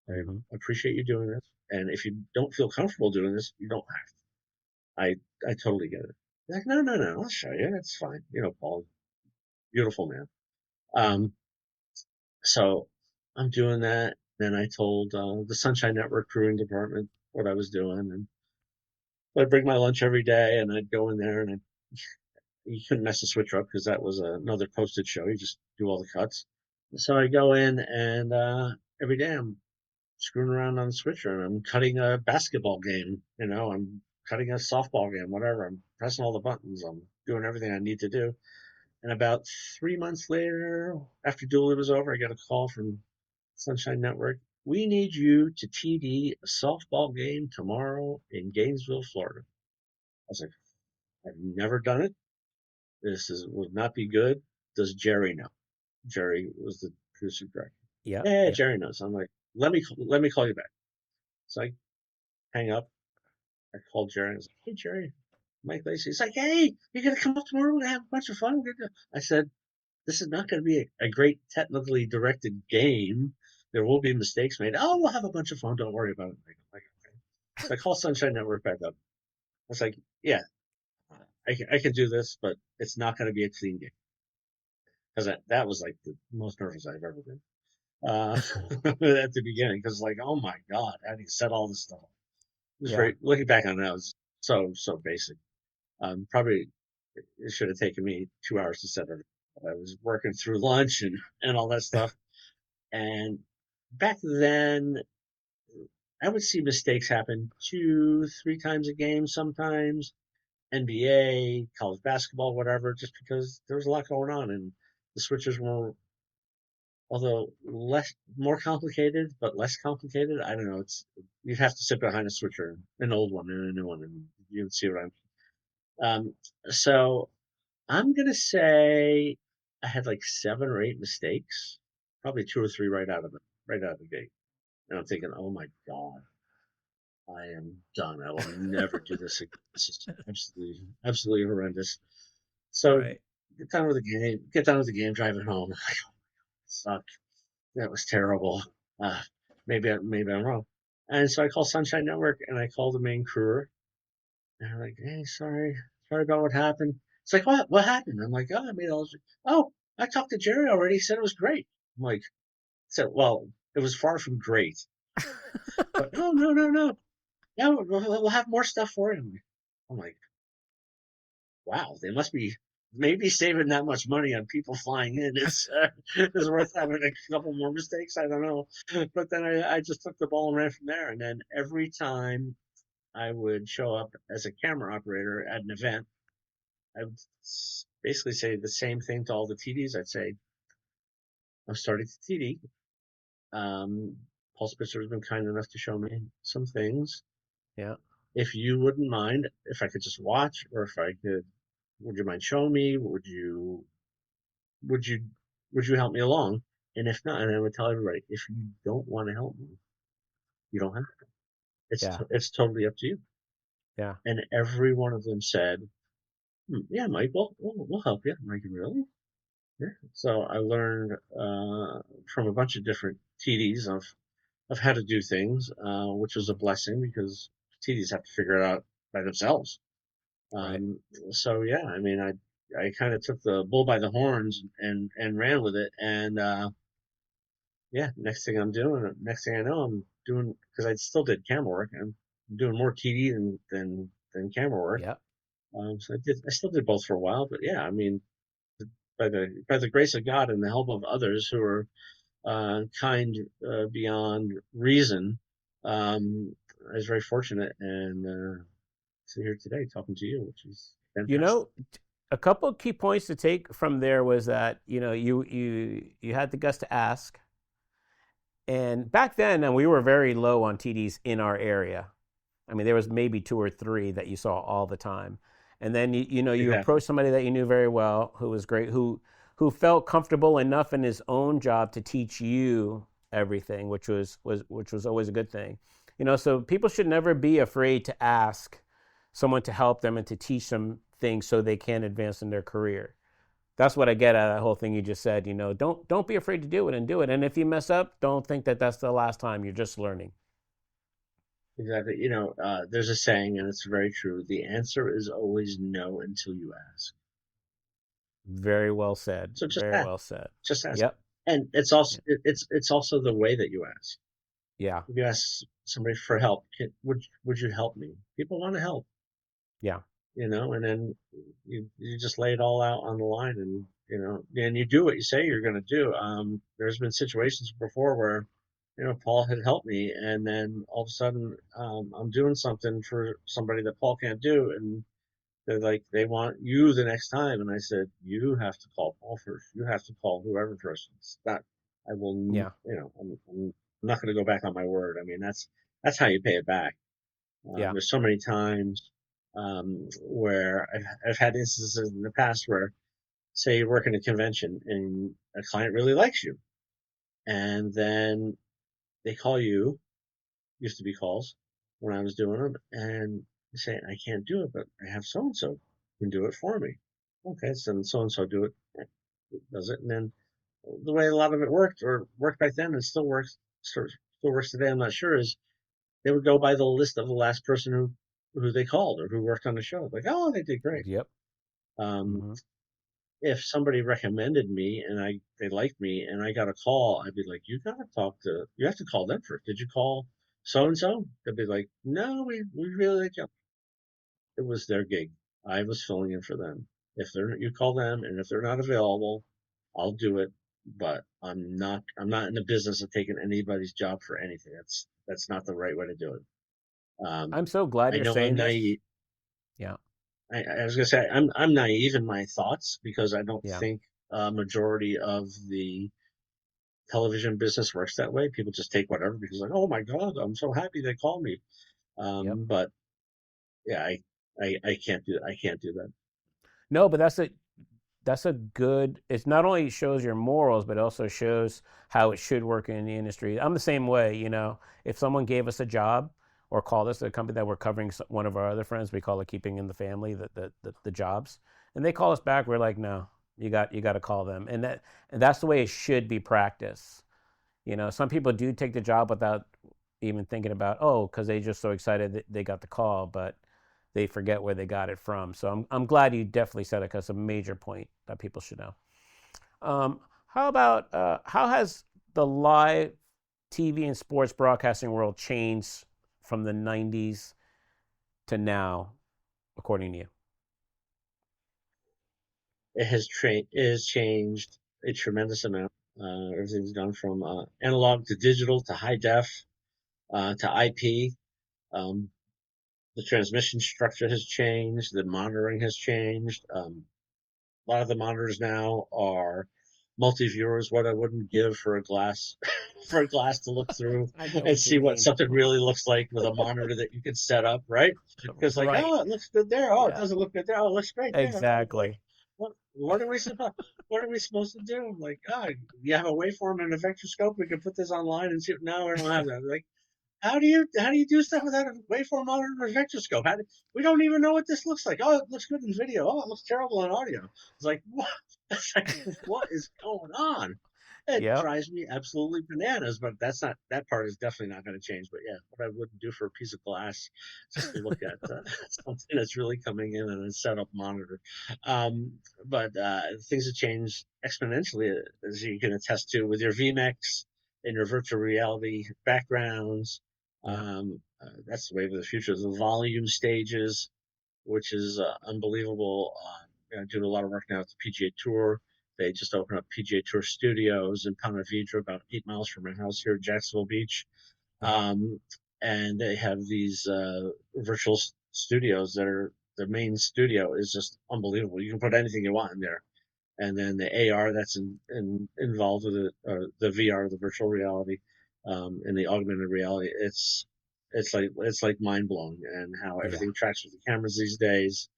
I Mm-hmm. appreciate you doing this. And if you don't feel comfortable doing this, you don't have to. I totally get it. He's like, no, no, no, I'll show you. It's fine. Paul, beautiful man. Mm-hmm. Um, so I'm doing that. Then I told the Sunshine Network crewing department what I was doing, and I'd bring my lunch every day, and I'd go in there, and you couldn't mess the switcher up because that was another posted show. You just do all the cuts. So I go in, and every day I'm screwing around on the switcher, and I'm cutting a basketball game. I'm cutting a softball game, whatever. I'm pressing all the buttons. I'm doing everything I need to do. And about 3 months later, after Dooley was over, I got a call from Sunshine Network. We need you to TD a softball game tomorrow in Gainesville, Florida. I was like, I've never done it. Would not be good. Does Jerry know? Jerry was the producer director. Yep. Yeah, Yep. Jerry knows. I'm like, let me call you back. So I hang up. I called Jerry. I was like, hey, Jerry, Mike Lacaey. He's like, hey, you're going to come up tomorrow? We're going to have a bunch of fun. I said, this is not going to be a great technically directed game. There will be mistakes made. Oh, we'll have a bunch of fun. Don't worry about it. Like, okay. So I call Sunshine Network back up. I was like, yeah, I can do this, but it's not going to be a clean game. Because that was like the most nervous I've ever been at the beginning. Because, like, oh my God, how do you set all this stuff up? It was Yeah. very, looking back on it, it was so basic. Probably it should have taken me 2 hours to set it. I was working through lunch and all that stuff. And back then, I would see mistakes happen 2, 3 times a game sometimes. NBA, college basketball, whatever, just because there was a lot going on, and the switches were, although more complicated, but less complicated. I don't know. You'd have to sit behind a switcher, an old one and a new one, and you'd see what I'm. So I'm gonna say I had like 7 or 8 mistakes, probably 2 or 3 right out of the gate. And I'm thinking, oh my God, I am done. I will never do this again. This is absolutely horrendous. So Right. get done with the game, driving home. Like, oh, suck. That was terrible. Uh, maybe I'm wrong. And so I call Sunshine Network, and I call the main crewer, and I'm like, hey, sorry about what happened. It's like, what happened? I'm like, oh, I made all this. Oh, I talked to Jerry already. He said it was great. I'm like, said, well, it was far from great, but no, no, no, no. Yeah, we'll have more stuff for him. I'm like, wow, they must be maybe saving that much money on people flying in. It's worth having a couple more mistakes. I don't know, but then I just took the ball and ran from there. And then every time I would show up as a camera operator at an event, I would basically say the same thing to all the TDs. I'd say, I'm starting to TD. Paul Spitzer has been kind enough to show me some things. Yeah. If you wouldn't mind, if I could just watch, or if I could, would you mind showing me? Would you would you help me along? And if not, and I would tell everybody, if you don't want to help me, you don't have to. Yeah. It's totally up to you. Yeah. And every one of them said, yeah, Mike, we'll help you. I'm like, really? Yeah. So I learned from a bunch of different TDs of how to do things, which was a blessing because TDs have to figure it out by themselves. Right. Um, so yeah, I mean, I kind of took the bull by the horns and ran with it. And yeah, next thing I know, I'm doing because I still did camera work. I'm doing more TD than camera work. Yep. So I still did both for a while. But yeah, I mean, by the grace of God and the help of others who are kind beyond reason, I was very fortunate and sit here today talking to you, which is You fantastic. know, a couple of key points to take from there was that you had the guts to ask, and back then, and we were very low on TDs in our area. I mean, there was maybe two or three that you saw all the time, and then you Exactly. approached somebody that you knew very well, who was great, who felt comfortable enough in his own job to teach you everything, which was always a good thing. So people should never be afraid to ask someone to help them and to teach them things so they can advance in their career. That's what I get out of that whole thing you just said. Don't be afraid to do it and do it. And if you mess up, don't think that that's the last time. You're just learning. Exactly. There's a saying, and it's very true. The answer is always no until you ask. Very well said. So just Very ask. well said. Just ask. Yep. And it's also the way that you ask. Yeah. If you ask somebody for help, would you help me? People want to help, Yeah. and then you just lay it all out on the line, and and you do what you say you're going to do. There's been situations before where Paul had helped me, and then all of a sudden I'm doing something for somebody that Paul can't do, and they're like, they want you the next time. And I said, you have to call Paul first. You have to call whoever first. It's not, I will, Yeah. I'm not going to go back on my word. I mean, that's how you pay it back. Yeah. There's so many times where I've had instances in the past where, say, you work in a convention and a client really likes you, and then they call you. Used to be calls when I was doing them, and they say, I can't do it, but I have so and so can do it for me. Okay, so and so do it, does it, and then the way a lot of it worked or worked back then and still works today. I'm not sure is they would go by the list of the last person who they called or who worked on the show. Like, oh, they did great. Yep. Um, Mm-hmm. if somebody recommended me and they liked me and I got a call, I'd be like, you have to call them first. Did you call so and so? They'd be like, no, we really like you. It was their gig. I was filling in for them. If you call them, and if they're not available, I'll do it. But I'm not in the business of taking anybody's job for anything. That's not the right way to do it. I'm so glad I you're know I'm saying this. naive. Yeah. I was gonna say I'm naive in my thoughts because I don't Yeah. think a majority of the television business works that way. People just take whatever because like, oh my God, I'm so happy they called me. Yep. But yeah, I can't do that. I can't do that. No, but that's a good. It's not only shows your morals, but also shows how it should work in the industry. I'm the same way. If someone gave us a job or called us a company that we're covering one of our other friends, we call it keeping in the family, the jobs, and they call us back, we're like, no, you got to call them, and that's the way it should be practiced. Some people do take the job without even thinking about, because they're just so excited that they got the call, but they forget where they got it from. So I'm glad you definitely said it because it's a major point that people should know. How about how has the live TV and sports broadcasting world changed from the 90s to now, according to you? It has changed a tremendous amount. Everything's gone from analog to digital to high def to IP. Um, the transmission structure has changed. The monitoring has changed. A lot of the monitors now are multi-viewers. What I wouldn't give for a glass for a glass to look through I know and what you see what mean. something really looks like with a monitor that you can set up, right? Because like, Right. oh, it looks good there. Oh, it Yeah. doesn't look good there. Oh, it looks great there. Oh, what Exactly. what are we supposed what are we supposed to do? I'm like, you have a waveform and a vector scope. We can put this online and see. No, we don't have that. Like, how do you do stuff without a waveform monitor or vectorscope? We don't even know what this looks like. Oh, it looks good in video. Oh, it looks terrible in audio. It's like what? It's like what is going on? It Yep. drives me absolutely bananas. But that part is definitely not going to change. But yeah, what I wouldn't do for a piece of glass just to look at something that's really coming in and a setup monitor. Um, but things have changed exponentially, as you can attest to with your VMix and your virtual reality backgrounds. Yep. That's the wave of the future. The volume stages, which is unbelievable. I do a lot of work now at the PGA Tour. They just opened up PGA Tour studios in Ponte Vedra, about 8 miles from my house here at Jacksonville Beach. Uh-huh. Um, and they have these virtual studios that are the main studio is just unbelievable. You can put anything you want in there. And then the AR that's involved with it, or the VR, the virtual reality, and the augmented reality. It's like mind blowing, and how Yeah. everything tracks with the cameras these days.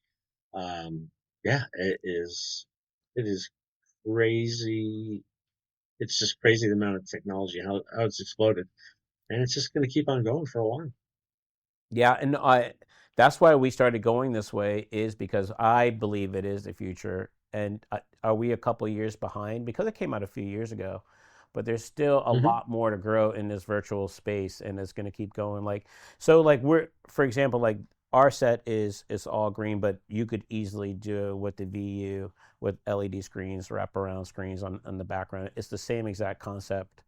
Um, yeah, it is crazy. It's just crazy the amount of technology, how it's exploded, and it's just going to keep on going for a while. Yeah, and that's why we started going this way, is because I believe it is the future. And are we a couple years behind? Because it came out a few years ago, but there's still a Hmm. lot more to grow in this virtual space, and it's going to keep going. Like we're, for example, like our set is all green, but you could easily do with the VU with LED screens, wraparound screens on the background. It's the same exact concept,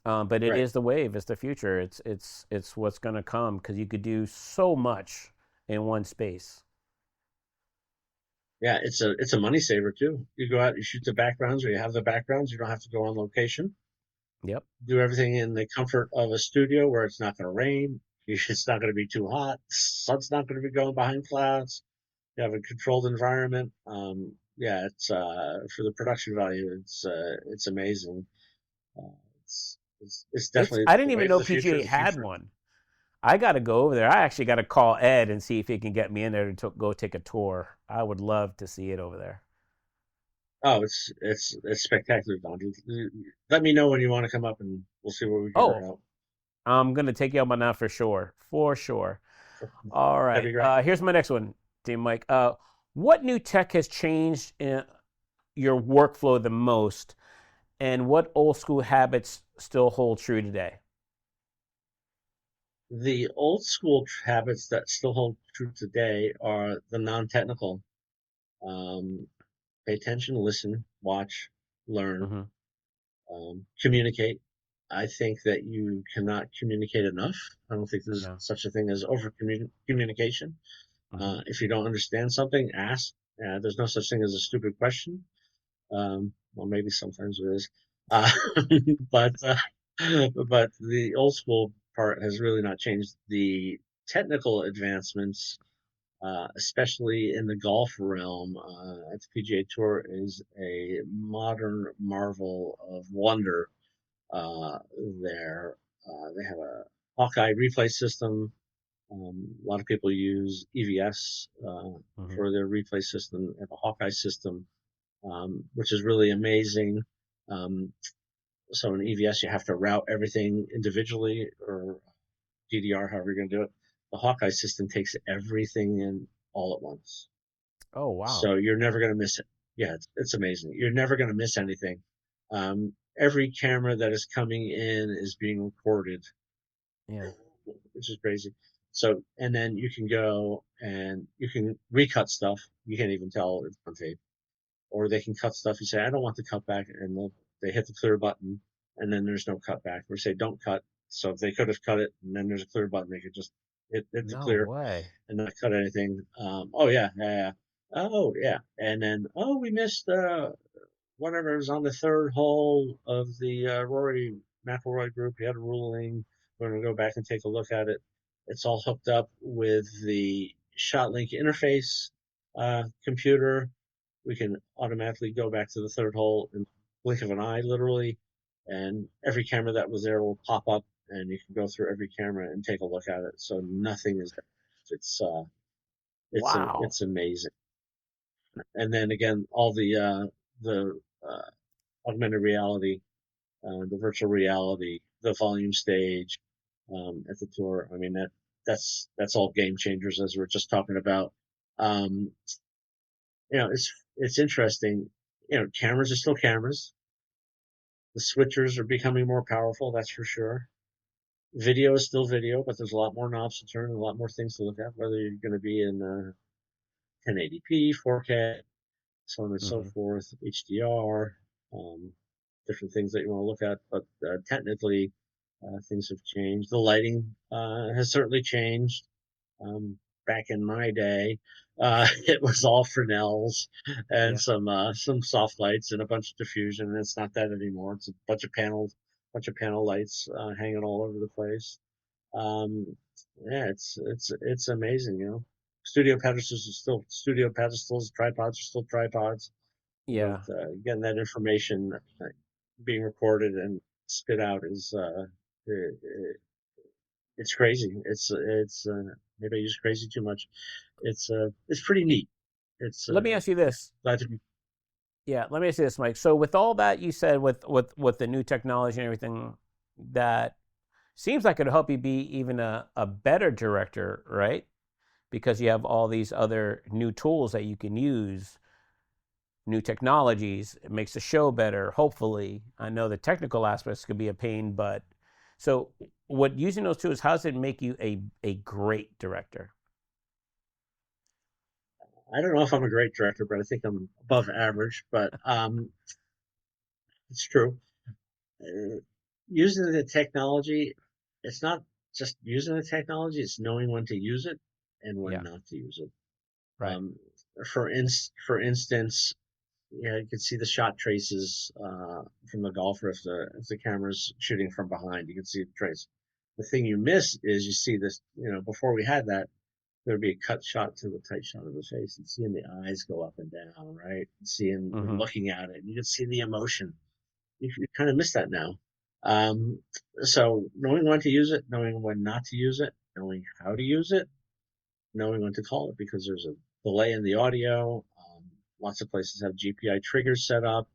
but it Right. is the wave. It's the future. It's what's going to come, because you could do so much in one space. Yeah, it's a money saver too. You go out, you shoot the backgrounds, or you have the backgrounds. You don't have to go on location. Yep. Do everything in the comfort of a studio where it's not going to rain. It's not going to be too hot. Sun's not going to be going behind clouds. You have a controlled environment. Yeah, it's for the production value. It's amazing. It's It's definitely I didn't the even wave of know the future. PGA The had future. one. I got to go over there. I actually got to call Ed and see if he can get me in there to go take a tour. I would love to see it over there. Oh, it's spectacular, Don. Let me know when you want to come up, and we'll see what we can work Oh, out. I'm gonna take you up on that for sure, for sure. All That'd right. be great. Here's my next one, Team Mike. What new tech has changed in your workflow the most, and what old school habits still hold true today? The old school habits that still hold true today are the non-technical. Um, Pay attention, listen, watch, learn, Mm-hmm. communicate. I think that you cannot communicate enough. I don't think there's No. such a thing as over communication. Mm-hmm. If you don't understand something, ask. There's no such thing as a stupid question. Well, maybe sometimes there is, uh, but but the old school part has really not changed. The technical advancements, especially in the golf realm, at the PGA Tour, is a modern marvel of wonder. Uh, there, they have a Hawkeye replay system. A lot of people use EVS Mm-hmm. for their replay system. They have a Hawkeye system, which is really amazing. Um, so in EVS, you have to route everything individually, or DDR, however you're going to do it. The Hawkeye system takes everything in all at once. Oh wow. So you're never going to miss it. Yeah, it's amazing. You're never going to miss anything. Every camera that is coming in is being recorded, Yeah. which is crazy. So, and then you can go and you can recut stuff. You can't even tell it's on tape. Or they can cut stuff. You say, I don't want the cut back, and they hit the clear button, and then there's no cut back. Or say, don't cut. So if they could have cut it, and then there's a clear button, they could just hit the No clear way. and not cut anything. Oh yeah, yeah, yeah. Oh yeah, and then we missed whatever was on the third hole of the Rory McIlroy group. He had a ruling. We're going to go back and take a look at it. It's all hooked up with the ShotLink interface computer. We can automatically go back to the third hole in the blink of an eye, literally, and every camera that was there will pop up, and you can go through every camera and take a look at it. So nothing is. It's Wow. it's amazing. And then again, all the augmented reality, the virtual reality, the volume stage. at the tour. I mean, that's all game changers, as we're just talking about. Um, it's interesting. Cameras are still cameras. The switchers are becoming more powerful, that's for sure. Video is still video, but there's a lot more knobs to turn and a lot more things to look at, whether you're going to be in 1080p, 4K, so on and so Hmm. forth, HDR, um, different things that you want to look at. But technically, things have changed. The lighting has certainly changed. Um, Back in my day, it was all Fresnels and Yeah. some soft lights and a bunch of diffusion, and it's not that anymore. It's a bunch of panel lights hanging all over the place. Um, yeah, it's amazing, studio pedestals, tripods are still tripods, but Yeah. getting that information being recorded and spit out is it's crazy. It's maybe I use crazy too much. It's pretty neat. It's Let me ask you yeah, this. glad to be. Yeah, let me ask you this, Mike. So with all that you said with the new technology and everything, that seems like it'll help you be even a better director, right? Because you have all these other new tools that you can use, new technologies. It makes the show better, hopefully. I know the technical aspects could be a pain, but so what using those tools, how does it make you a great director? I don't know if I'm a great director, but I think I'm above average. But it's true. Uh, Using the technology, it's not just using the technology; it's knowing when to use it and when Yeah, not to use it. right. Um, for instance, yeah, you can see the shot traces from the golfer if the camera's shooting from behind. You can see the trace. The thing you miss is you see this. Before we had that, there'd be a cut shot to the tight shot of the face, and seeing the eyes go up and down, right? And seeing and Mm-hmm. looking at it, and you can see the emotion. You kind of miss that now. Um, so knowing when to use it, knowing when not to use it, knowing how to use it, knowing when to call it because there's a delay in the audio. Lots of places have GPI triggers set up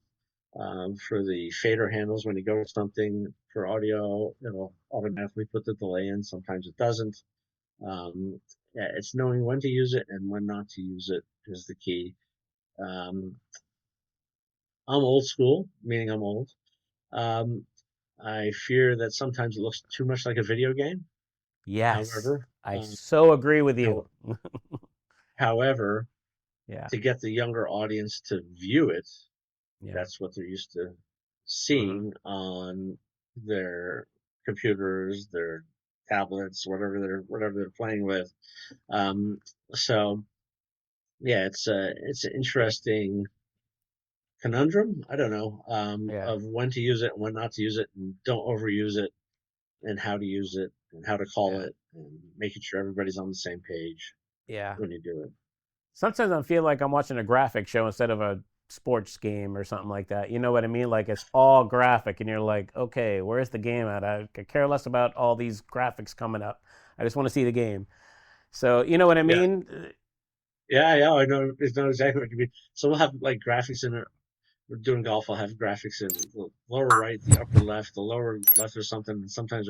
for the fader handles. When you go to something for audio, it'll automatically put the delay in. Sometimes it doesn't. Um, yeah, it's knowing when to use it and when not to use it is the key. Um, I'm old school, meaning I'm old. Um, I fear that sometimes it looks too much like a video game. Yes, However, I so agree with you. how, however, Yeah, to get the younger audience to view it, yeah. that's what they're used to Mm-hmm. seeing on their computers, their tablets, whatever they're playing with. Um, so yeah, it's an interesting conundrum. I don't know Yeah, of when to use it and when not to use it, and don't overuse it, and how to use it and how to call yeah, it, and making sure everybody's on the same page yeah. when you do it. Sometimes I feel like I'm watching a graphic show instead of a sports game or something like that. You know what I mean? Like it's all graphic, and you're like, okay, where's the game at? I could care less about all these graphics coming up. I just want to see the game. So you know what I Yeah, mean? yeah. I know. It's not exactly what you mean. So we'll have like graphics in it. We're doing golf. I'll have graphics in the lower right, the upper left, the lower left, or something. And sometimes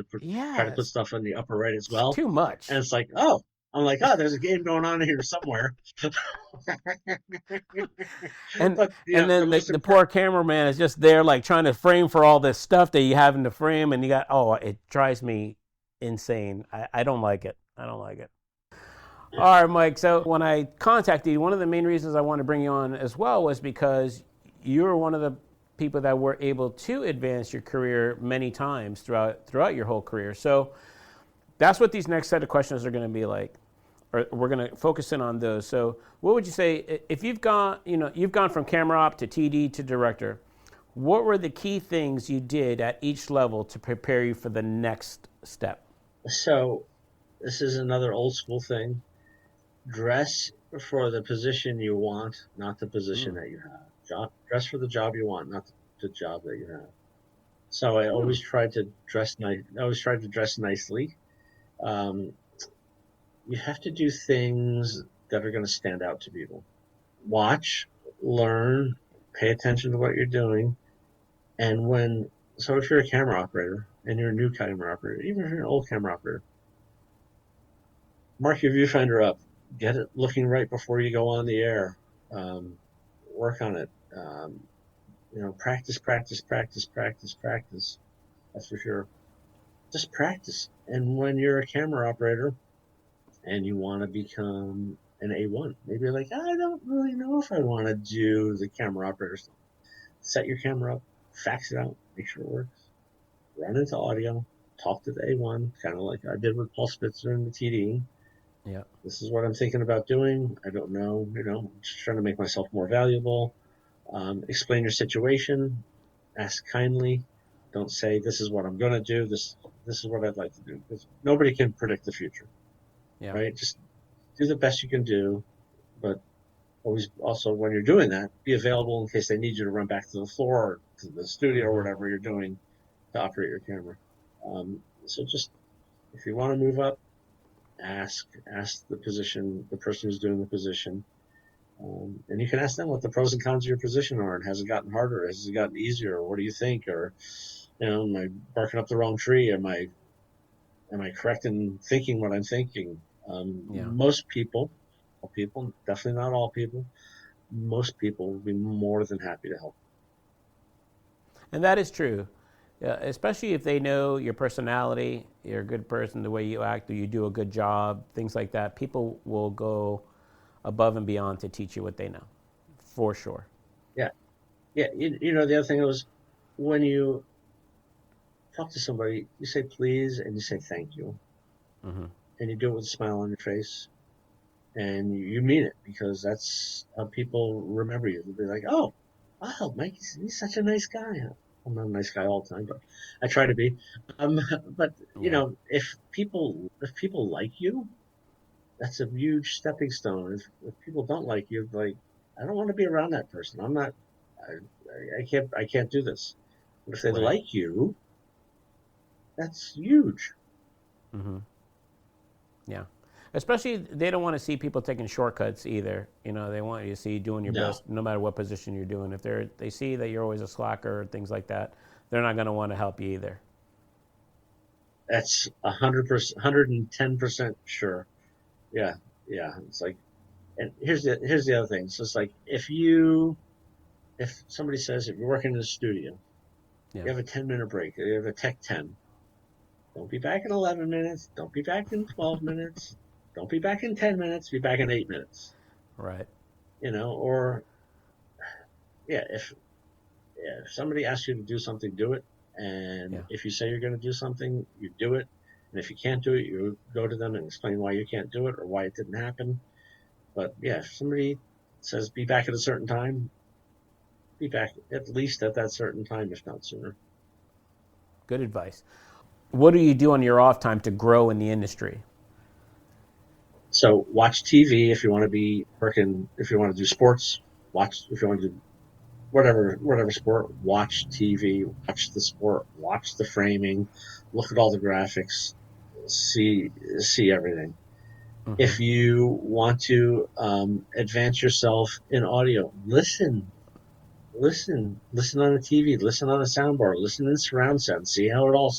try to put Yes, stuff in the upper right as it's well. too And much. it's like, oh, I'm like, oh, there's a game going on here somewhere. And But and the then most the poor important. cameraman is just there like trying to frame for all this stuff that you have in the frame, and you got it drives me insane. I don't like it. I don't like it. All right, Mike. So when I contacted you, one of the main reasons I wanted to bring you on as well was because you were one of the people that were able to advance your career many times throughout your whole career. So that's what these next set of questions are going to be like. Or we're going to focus in on those. So, what would you say if you've gone from camera op to TD to director? What were the key things you did at each level to prepare you for the next step? So this is another old school thing. Dress for the position you want, not the position Mm. that you have. Dress for the job you want, not the job that you have. So I Hmm. always tried to dress nice. I always tried to dress nicely. Um, you have to do things that are going to stand out to people. Watch, learn, pay attention to what you're doing, and if you're a camera operator and you're a new camera operator, even if you're an old camera operator, mark your viewfinder up, get it looking right before you go on the air, work on it, practice, practice, practice, practice, practice. That's for sure. Just practice. And when you're a camera operator and you want to become an A1, maybe you're like, I don't really know if I want to do the camera operator stuff. Set your camera up, fax it out, make sure it works, run into audio, talk to the A1, kind of like I did with Paul Spitzer and the TD. Yeah. This is what I'm thinking about doing. I don't know, I'm just trying to make myself more valuable. Explain your situation, ask kindly. Don't say, this is what I'm going to do. This is what I'd like to do. Because nobody can predict the future, Yeah. right? Just do the best you can do. But always also, when you're doing that, be available in case they need you to run back to the floor or to the studio or whatever you're doing to operate your camera. So just, if you want to move up, ask the person who's doing the position. And you can ask them what the pros and cons of your position are, and has it gotten harder? Has it gotten easier? Or what do you think? Or, am I barking up the wrong tree? Am I correct in thinking what I'm thinking? Most people, definitely not all people, most people will be more than happy to help. And that is true, especially if they know your personality, you're a good person, the way you act, or you do a good job, things like that. People will go above and beyond to teach you what they know, for sure. Yeah. The other thing was, when you talk to somebody, you say please and you say thank you, and you do it with a smile on your face, and you mean it, because that's how people remember you. They'll be like, oh, wow, Mike, he's such a nice guy. I'm not a nice guy all the time, but I try to be. But if people like you, that's a huge stepping stone. If people don't like you, like, I don't want to be around that person. I'm not. I can't do this. But if they like you, that's huge. Yeah. Especially, they don't want to see people taking shortcuts either. They want you to see you doing your best, no matter what position you're doing. If they see that you're always a slacker or things like that, they're not going to want to help you either. That's 100%, 110% sure. Yeah. It's like, and here's the other thing. So it's like, if somebody says, if you're working in a studio, you have a 10-minute break, you have a tech 10. Don't be back in 11 minutes. Don't be back in 12 minutes. Don't be back in 10 minutes. Be back in 8 minutes. Right. Or, if somebody asks you to do something, do it. And if you say you're going to do something, you do it. And if you can't do it, you go to them and explain why you can't do it or why it didn't happen. But if somebody says be back at a certain time, be back at least at that certain time, if not sooner. Good advice. What do you do on your off time to grow in the industry? So watch TV if you want to be working. If you want to do sports, if you want to do whatever sport, watch TV, watch the sport, watch the framing, look at all the graphics, see everything. If you want to advance yourself in audio, listen on the TV, listen on a soundbar, listen in surround sound, see how it all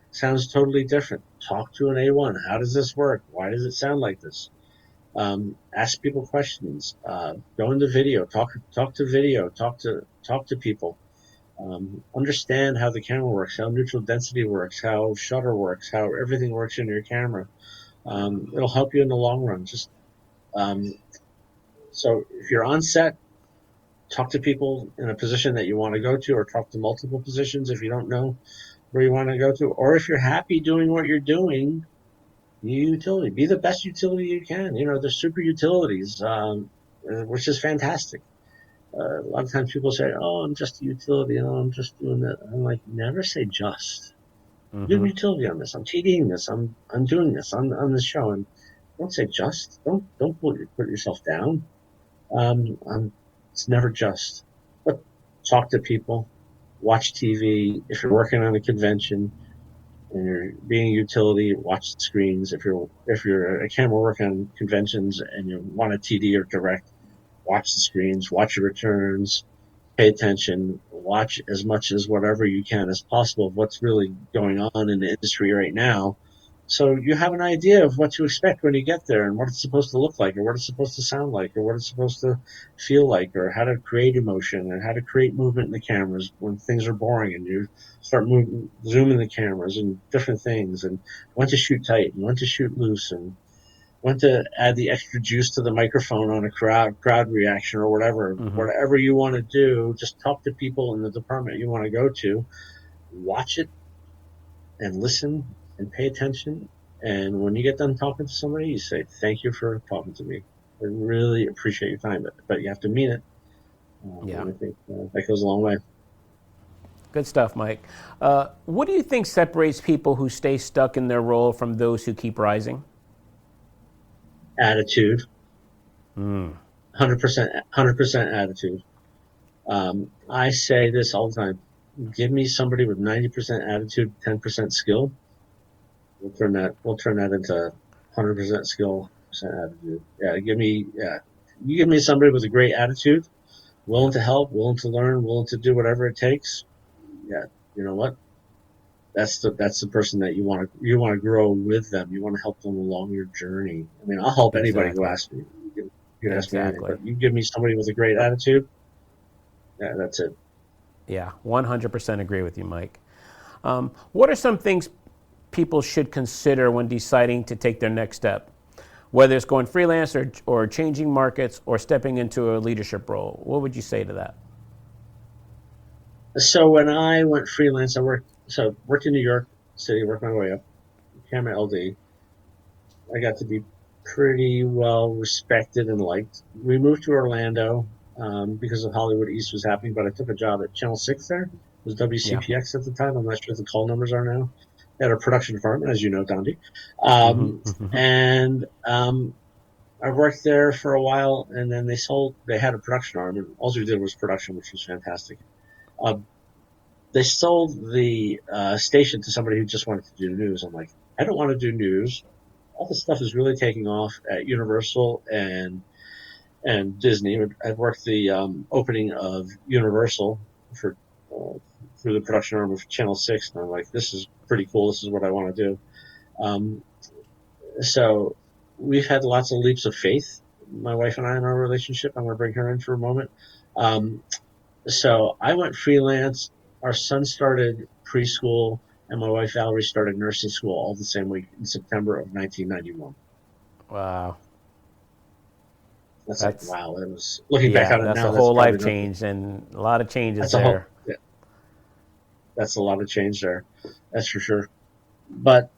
sounds totally different. Talk to an A1. How does this work? Why does it sound like this? Ask people questions. Go into video. Talk to video. Talk to people. Understand how the camera works, how neutral density works, how shutter works, how everything works in your camera. It'll help you in the long run. So if you're on set, talk to people in a position that you want to go to, or talk to multiple positions if you don't know where you want to go to. Or if you're happy doing what you're doing, utility. Be the best utility you can. There's super utilities, which is fantastic. A lot of times people say, oh, I'm just a utility. Oh, I'm just doing that. I'm like, never say just. Do utility on this. I'm TDing this. I'm doing this on the show. And don't say just. Don't put yourself down. It's never just. But talk to people. Watch TV. If you're working on a convention and you're being a utility, watch the screens. If you're a camera working on conventions and you want a TD or direct, watch the screens. Watch your returns. pay attention, watch as much as whatever you can as possible of what's really going on in the industry right now. So you have an idea of what to expect when you get there and what it's supposed to look like or what it's supposed to sound like or what it's supposed to feel like or how to create emotion and how to create movement in the cameras when things are boring and you start zooming the cameras and different things and when to shoot tight and when to shoot loose and when to add the extra juice to the microphone on a crowd reaction or whatever. Mm-hmm. Whatever you want to do, just talk to people in the department you want to go to, watch it and listen and pay attention. And when you get done talking to somebody, you say, "Thank you for talking to me. I really appreciate your time," but you have to mean it. Yeah. And I think that goes a long way. Good stuff, Mike. What do you think separates people who stay stuck in their role from those who keep rising? Attitude. 100% attitude. I say this all the time. Give me somebody with 90% attitude, 10% skill. We'll turn that into 100% skill, 100% attitude. You give me somebody with a great attitude, willing to help, willing to learn, willing to do whatever it takes. Yeah, you know what? That's the person that you want to grow with them. You want to help them along your journey. I mean, I'll help anybody who Exactly. asks me. You can ask me anything, Exactly. but you give me somebody with a great attitude. Yeah, that's it. Yeah, 100% agree with you, Mike. What are some things people should consider when deciding to take their next step, whether it's going freelance or changing markets or stepping into a leadership role? What would you say to that? So when I went freelance, worked in New York City, worked my way up, camera LD. I got to be pretty well respected and liked. We moved to Orlando because of Hollywood East was happening, but I took a job at Channel 6 there. It was Yeah. WCPX at the time. I'm not sure what the call numbers are now. They had a production department, as you know, Dondi. Mm-hmm. And I worked there for a while, and then they had a production arm, and all we did was production, which was fantastic. Uh, they sold the station to somebody who just wanted to do news. I'm like, I don't want to do news. All this stuff is really taking off at Universal and Disney. I've worked the opening of Universal for through the production arm of Channel 6, and I'm like, this is pretty cool. This is what I want to do. Um, so we've had lots of leaps of faith, my wife and I, in our relationship. I'm going to bring her in for a moment. Um, so I went freelance. Our son started preschool, and my wife Valerie started nursing school all the same week in September of 1991. Wow. That's like, That's, wow. It was looking back yeah, on it that's now. a That's whole probably life nothing. change and a lot of changes That's a whole. there. Yeah, that's a lot of change there. That's for sure. But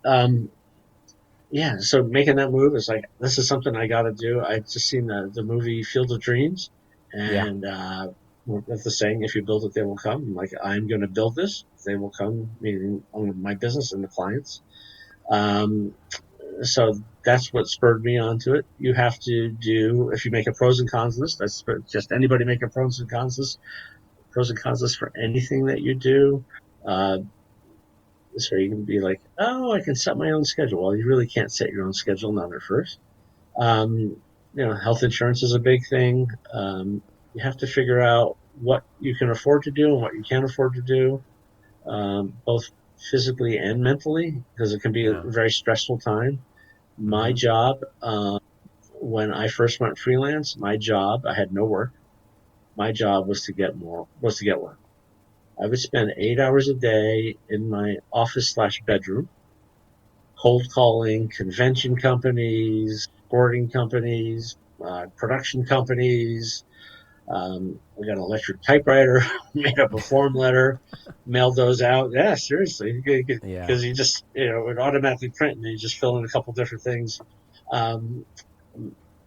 yeah. So making that move is like, this is something I got to do. I just seen the movie Field of Dreams, Yeah. and with the saying, "If you build it, they will come." I'm like, I'm going to build this. They will come. Meaning my business and the clients. Um, so that's what spurred me onto it. You have to do, if you make a pros and cons list, that's just anybody make a pros and cons list for anything that you do. Uh, so you can be like, oh, I can set my own schedule. Well, you really can't set your own schedule, not at first. Health insurance is a big thing. You have to figure out what you can afford to do and what you can't afford to do, both physically and mentally, because it can be a Yeah. very stressful time. My Mm-hmm. job, when I first went freelance, I had no work. My job was to get work. I would spend 8 hours a day in my office/bedroom, cold calling convention companies, sporting companies, production companies. I got an electric typewriter, made up a form letter, mailed those out. Yeah, seriously, Yeah. because you just, it would automatically print and you just fill in a couple different things. Um,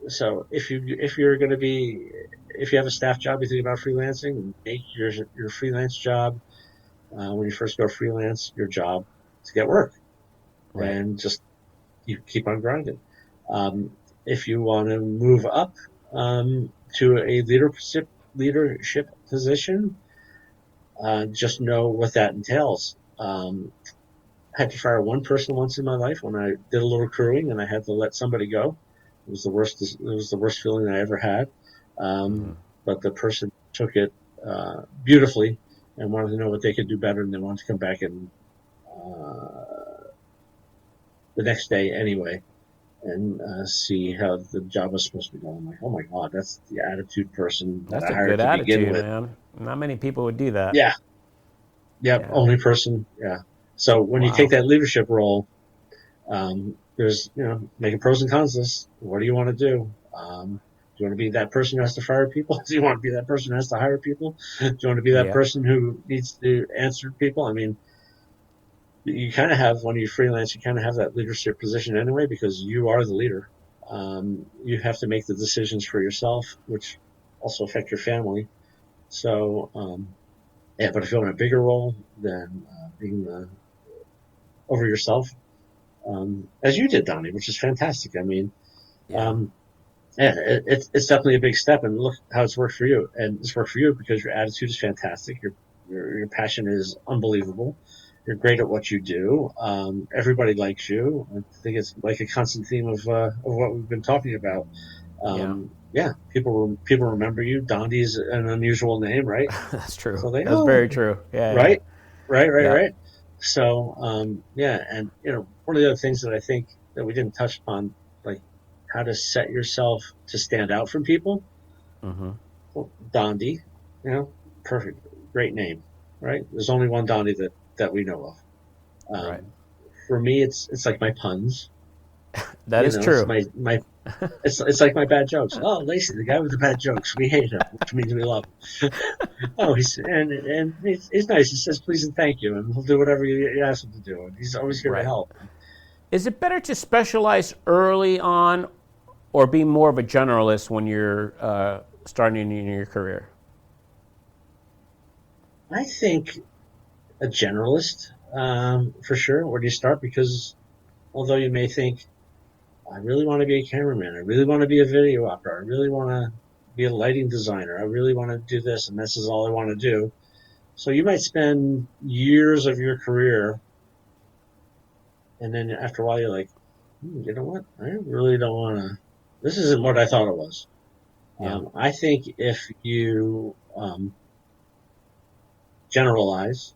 so if you have a staff job, you think about freelancing, make your freelance job when you first go freelance, your job to get work Right. and just you keep on grinding. If you want to move up to a leadership position, just know what that entails. I had to fire one person once in my life when I did a little crewing, and I had to let somebody go. It was the worst. It was the worst feeling I ever had. Mm-hmm. But the person took it beautifully and wanted to know what they could do better, and they wanted to come back and the next day anyway and see how the job was supposed to be done. I'm like, oh my God, that's the attitude person that That's I a hired good to begin attitude, with. man. Not many people would do that. Yeah, yeah, Yeah. only person. Yeah. So when you take Wow. that leadership role, there's, making pros and cons list. What do you want to do? Do you want to be that person who has to fire people? Do you want to be that person who has to hire people? Do you want to be that Yep. person who needs to answer people? I mean, you kind of have, when you freelance, you kind of have that leadership position anyway, because you are the leader. You have to make the decisions for yourself, which also affect your family. So, yeah, but if you want a bigger role than being over yourself, as you did, Donnie, which is fantastic. I mean, Yeah. um, yeah, it's definitely a big step, and look how it's worked for you. And it's worked for you because your attitude is fantastic. Your passion is unbelievable. You're great at what you do. Everybody likes you. I think it's like a constant theme of what we've been talking about. Yeah. Yeah, people remember you. Dondi's an unusual name, right? That's true. So they That's very true. Yeah. Yeah. right, right, right, Yeah. right. So yeah, and one of the other things that I think that we didn't touch upon, like how to set yourself to stand out from people. Mm-hmm. Well, Dondi, perfect, great name, right? There's only one Dondi that we know of. Right. For me, it's like my puns. That is It's true. my it's like my bad jokes. Oh, Lacey, the guy with the bad jokes, we hate him, which means we love him. Oh, he's nice. He says please and thank you, and he'll do whatever you ask him to do, and he's always here to Right. help. Is it better to specialize early on or be more of a generalist when you're starting in your career? I think a generalist, for sure. Where do you start? Because although you may think, I really want to be a cameraman, I really want to be a video operator, I really want to be a lighting designer, I really want to do this, and this is all I want to do. So you might spend years of your career, and then after a while you're like, you know what? I really don't want to. This isn't what I thought it was. Yeah. I think if you generalize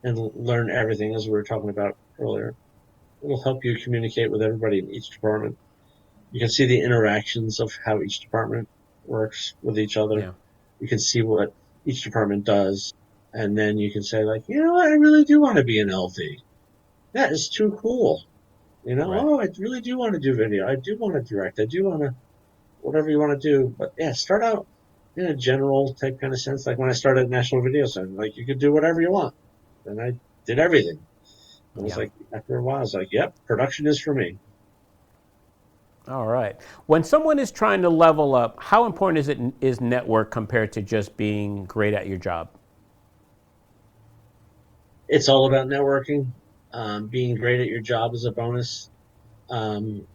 and learn everything, as we were talking about earlier, it'll help you communicate with everybody in each department. You can see the interactions of how each department works with each other. Yeah. You can see what each department does. And then you can say, like, you know what? I really do want to be an LD. That is too cool. Right. I really do want to do video. I do want to direct. I do want to, whatever you want to do. But yeah, start out in a general type kind of sense. Like when I started at National Video Center, like you could do whatever you want. And I did everything. It was Yeah. like, after a while, I was like, yep, production is for me. All right. When someone is trying to level up, how important is network compared to just being great at your job? It's all about networking. Being great at your job is a bonus. Um,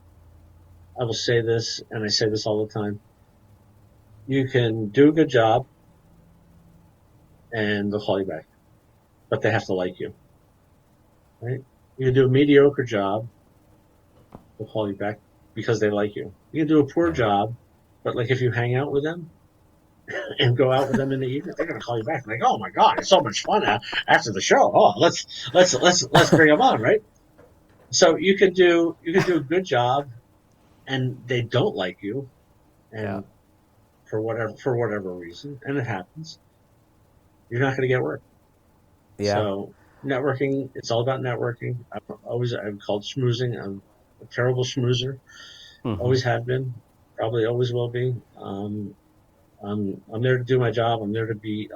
I will say this, and I say this all the time. You can do a good job, and they'll call you back, but they have to like you, right? You can do a mediocre job, they'll call you back because they like you. You can do a poor Yeah. job, but like if you hang out with them and go out with them in the evening, they're gonna call you back like, "Oh my God, it's so much fun after the show. Oh, let's bring them on, right?" So you can do a good job, and they don't like you, Yeah. and for whatever reason, and it happens, you're not going to get work. Yeah. So networking, it's all about networking. I'm called schmoozing. I'm a terrible schmoozer. Mm-hmm. Always have been. Probably always will be. I'm there to do my job. I'm there to be.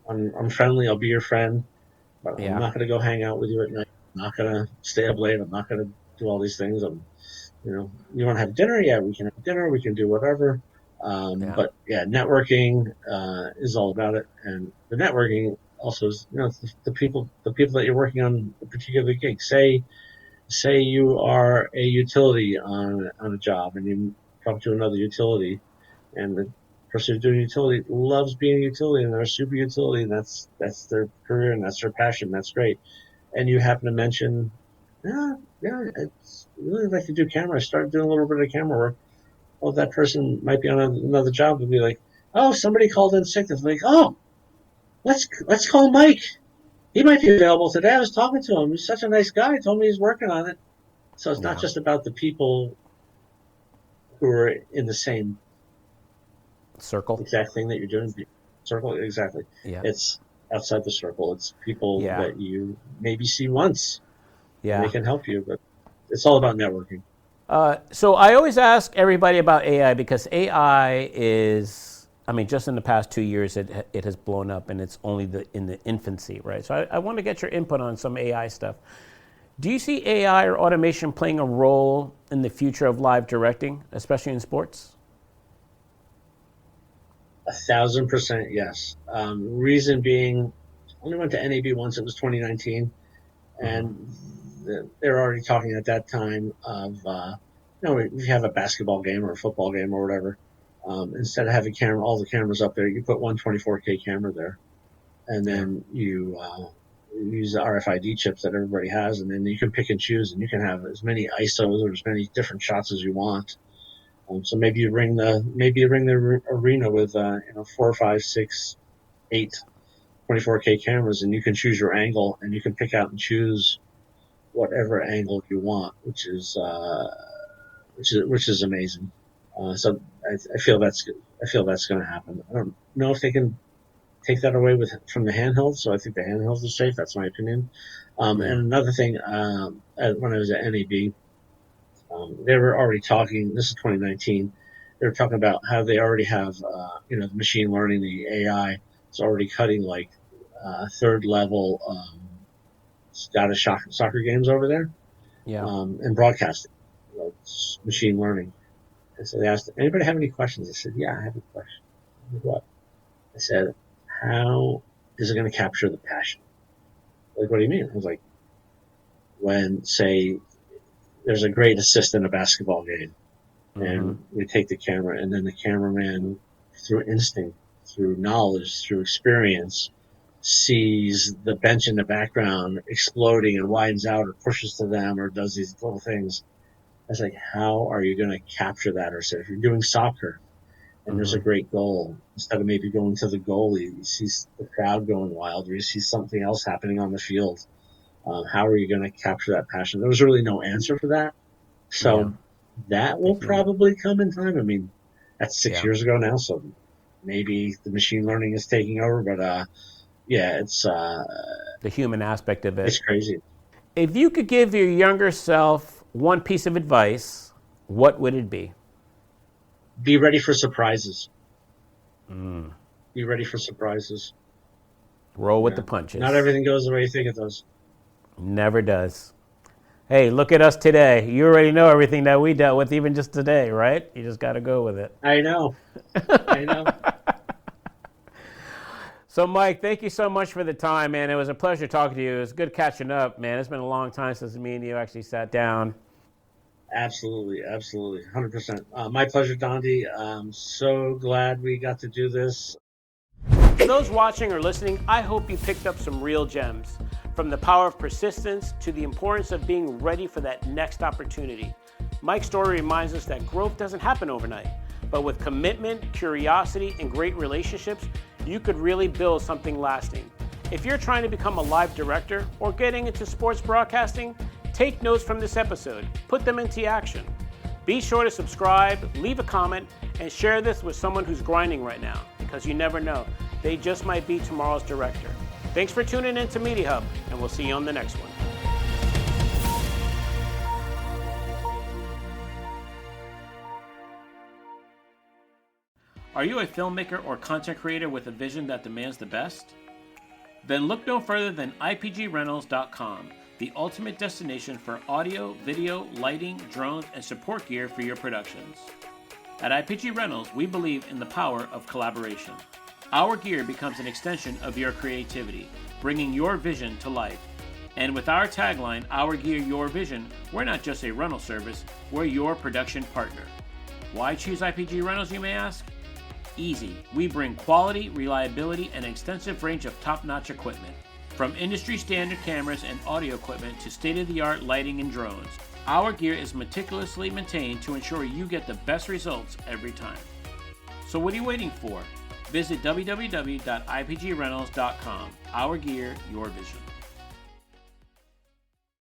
I'm friendly. I'll be your friend, but I'm Yeah. not going to go hang out with you at night. I'm not going to stay up late. I'm not going to do all these things. You want to have dinner? Yeah, we can have dinner. We can do whatever. Yeah. But yeah, networking is all about it, and the networking also is, the people that you're working on a particular gig. Say you are a utility on a job, and you talk to another utility, and the person who's doing utility loves being a utility, and they're a super utility, and that's their career, and that's their passion. That's great. And you happen to mention, yeah, yeah, I really like to do camera. I started doing a little bit of camera work. Well, that person might be on another job and be like, Oh, somebody called in sick. It's like, oh, let's call Mike. He might be available today. I was talking to him. He's such a nice guy. He told me he's working on it. So it's not Yeah. just about the people who are in the same Circle. exact thing that you're doing. Circle, exactly. Yeah. It's outside the circle. It's people Yeah. that you maybe see once, and they Yeah. can help you. But it's all about networking. So I always ask everybody about AI because AI is, I mean, just in the past 2 years, it has blown up and it's only in the infancy, right? So I want to get your input on some AI stuff. Do you see AI or automation playing a role in the future of live directing, especially in sports? 1,000% yes. Reason being, only went to NAB once. It was 2019, Mm-hmm. and they were already talking at that time of, if you have a basketball game or a football game or whatever, instead of having all the cameras up there, you put one 24K camera there, and Yeah. then you use the RFID chips that everybody has, and then you can pick and choose, and you can have as many ISOs or as many different shots as you want. So maybe you ring the arena with 4, 5, 6, 8 24K cameras, and you can choose your angle, and you can pick out and choose whatever angle you want, which is amazing. So I feel that's going to happen. I don't know if they can take that away from the handheld. So I think the handhelds are safe. That's my opinion. Yeah. And another thing, when I was at NAB, they were already talking. This is 2019. They were talking about how they already have, the machine learning, the AI is already cutting like third level Scottish soccer games over there, Yeah. and broadcasting, machine learning. And so they asked, anybody have any questions? I said, yeah, I have a question. Like, what? I said, how is it going to capture the passion? Like, what do you mean? I was like, when, say, there's a great assist in a basketball game, Mm-hmm. and we take the camera, and then the cameraman, through instinct, through knowledge, through experience, sees the bench in the background exploding and widens out or pushes to them or does these little things. I was like, how are you going to capture that? Or say, if you're doing soccer and there's a Mm-hmm. great goal, instead of maybe going to the goalie, you see the crowd going wild, or you see something else happening on the field. How are you going to capture that passion? There was really no answer for that. Yeah. So that The will human. probably come in time. I mean, that's six Yeah. years ago now, so maybe the machine learning is taking over. But yeah, The human aspect of it's it. crazy. If you could give your younger self one piece of advice, what would it be? Be ready for surprises. Mm. Be ready for surprises. Roll with the Yeah, not punches. everything goes the way you think it does. Never does. Hey, look at us today. You already know everything that we dealt with, even just today, right? You just got to go with it. I know. I know. So, Mike, thank you so much for the time, man. It was a pleasure talking to you. It was good catching up, man. It's been a long time since me and you actually sat down. Absolutely, absolutely, 100%. My pleasure, Dondi. I'm so glad we got to do this. For those watching or listening, I hope you picked up some real gems. From the power of persistence to the importance of being ready for that next opportunity. Mike's story reminds us that growth doesn't happen overnight, but with commitment, curiosity, and great relationships, you could really build something lasting. If you're trying to become a live director or getting into sports broadcasting, take notes from this episode, put them into action. Be sure to subscribe, leave a comment, and share this with someone who's grinding right now, because you never know. They just might be tomorrow's director. Thanks for tuning in to Media Hub, and we'll see you on the next one. Are you a filmmaker or content creator with a vision that demands the best? Then look no further than IPGRentals.com, the ultimate destination for audio, video, lighting, drones, and support gear for your productions. At IPG Rentals, we believe in the power of collaboration. Our gear becomes an extension of your creativity, bringing your vision to life. And with our tagline, Our Gear, Your Vision, we're not just a rental service, we're your production partner. Why choose IPG Rentals, you may ask? Easy. We bring quality, reliability, and an extensive range of top-notch equipment. From industry standard cameras and audio equipment to state-of-the-art lighting and drones, our gear is meticulously maintained to ensure you get the best results every time. So what are you waiting for? Visit www.ipgrentals.com. Our gear, your vision.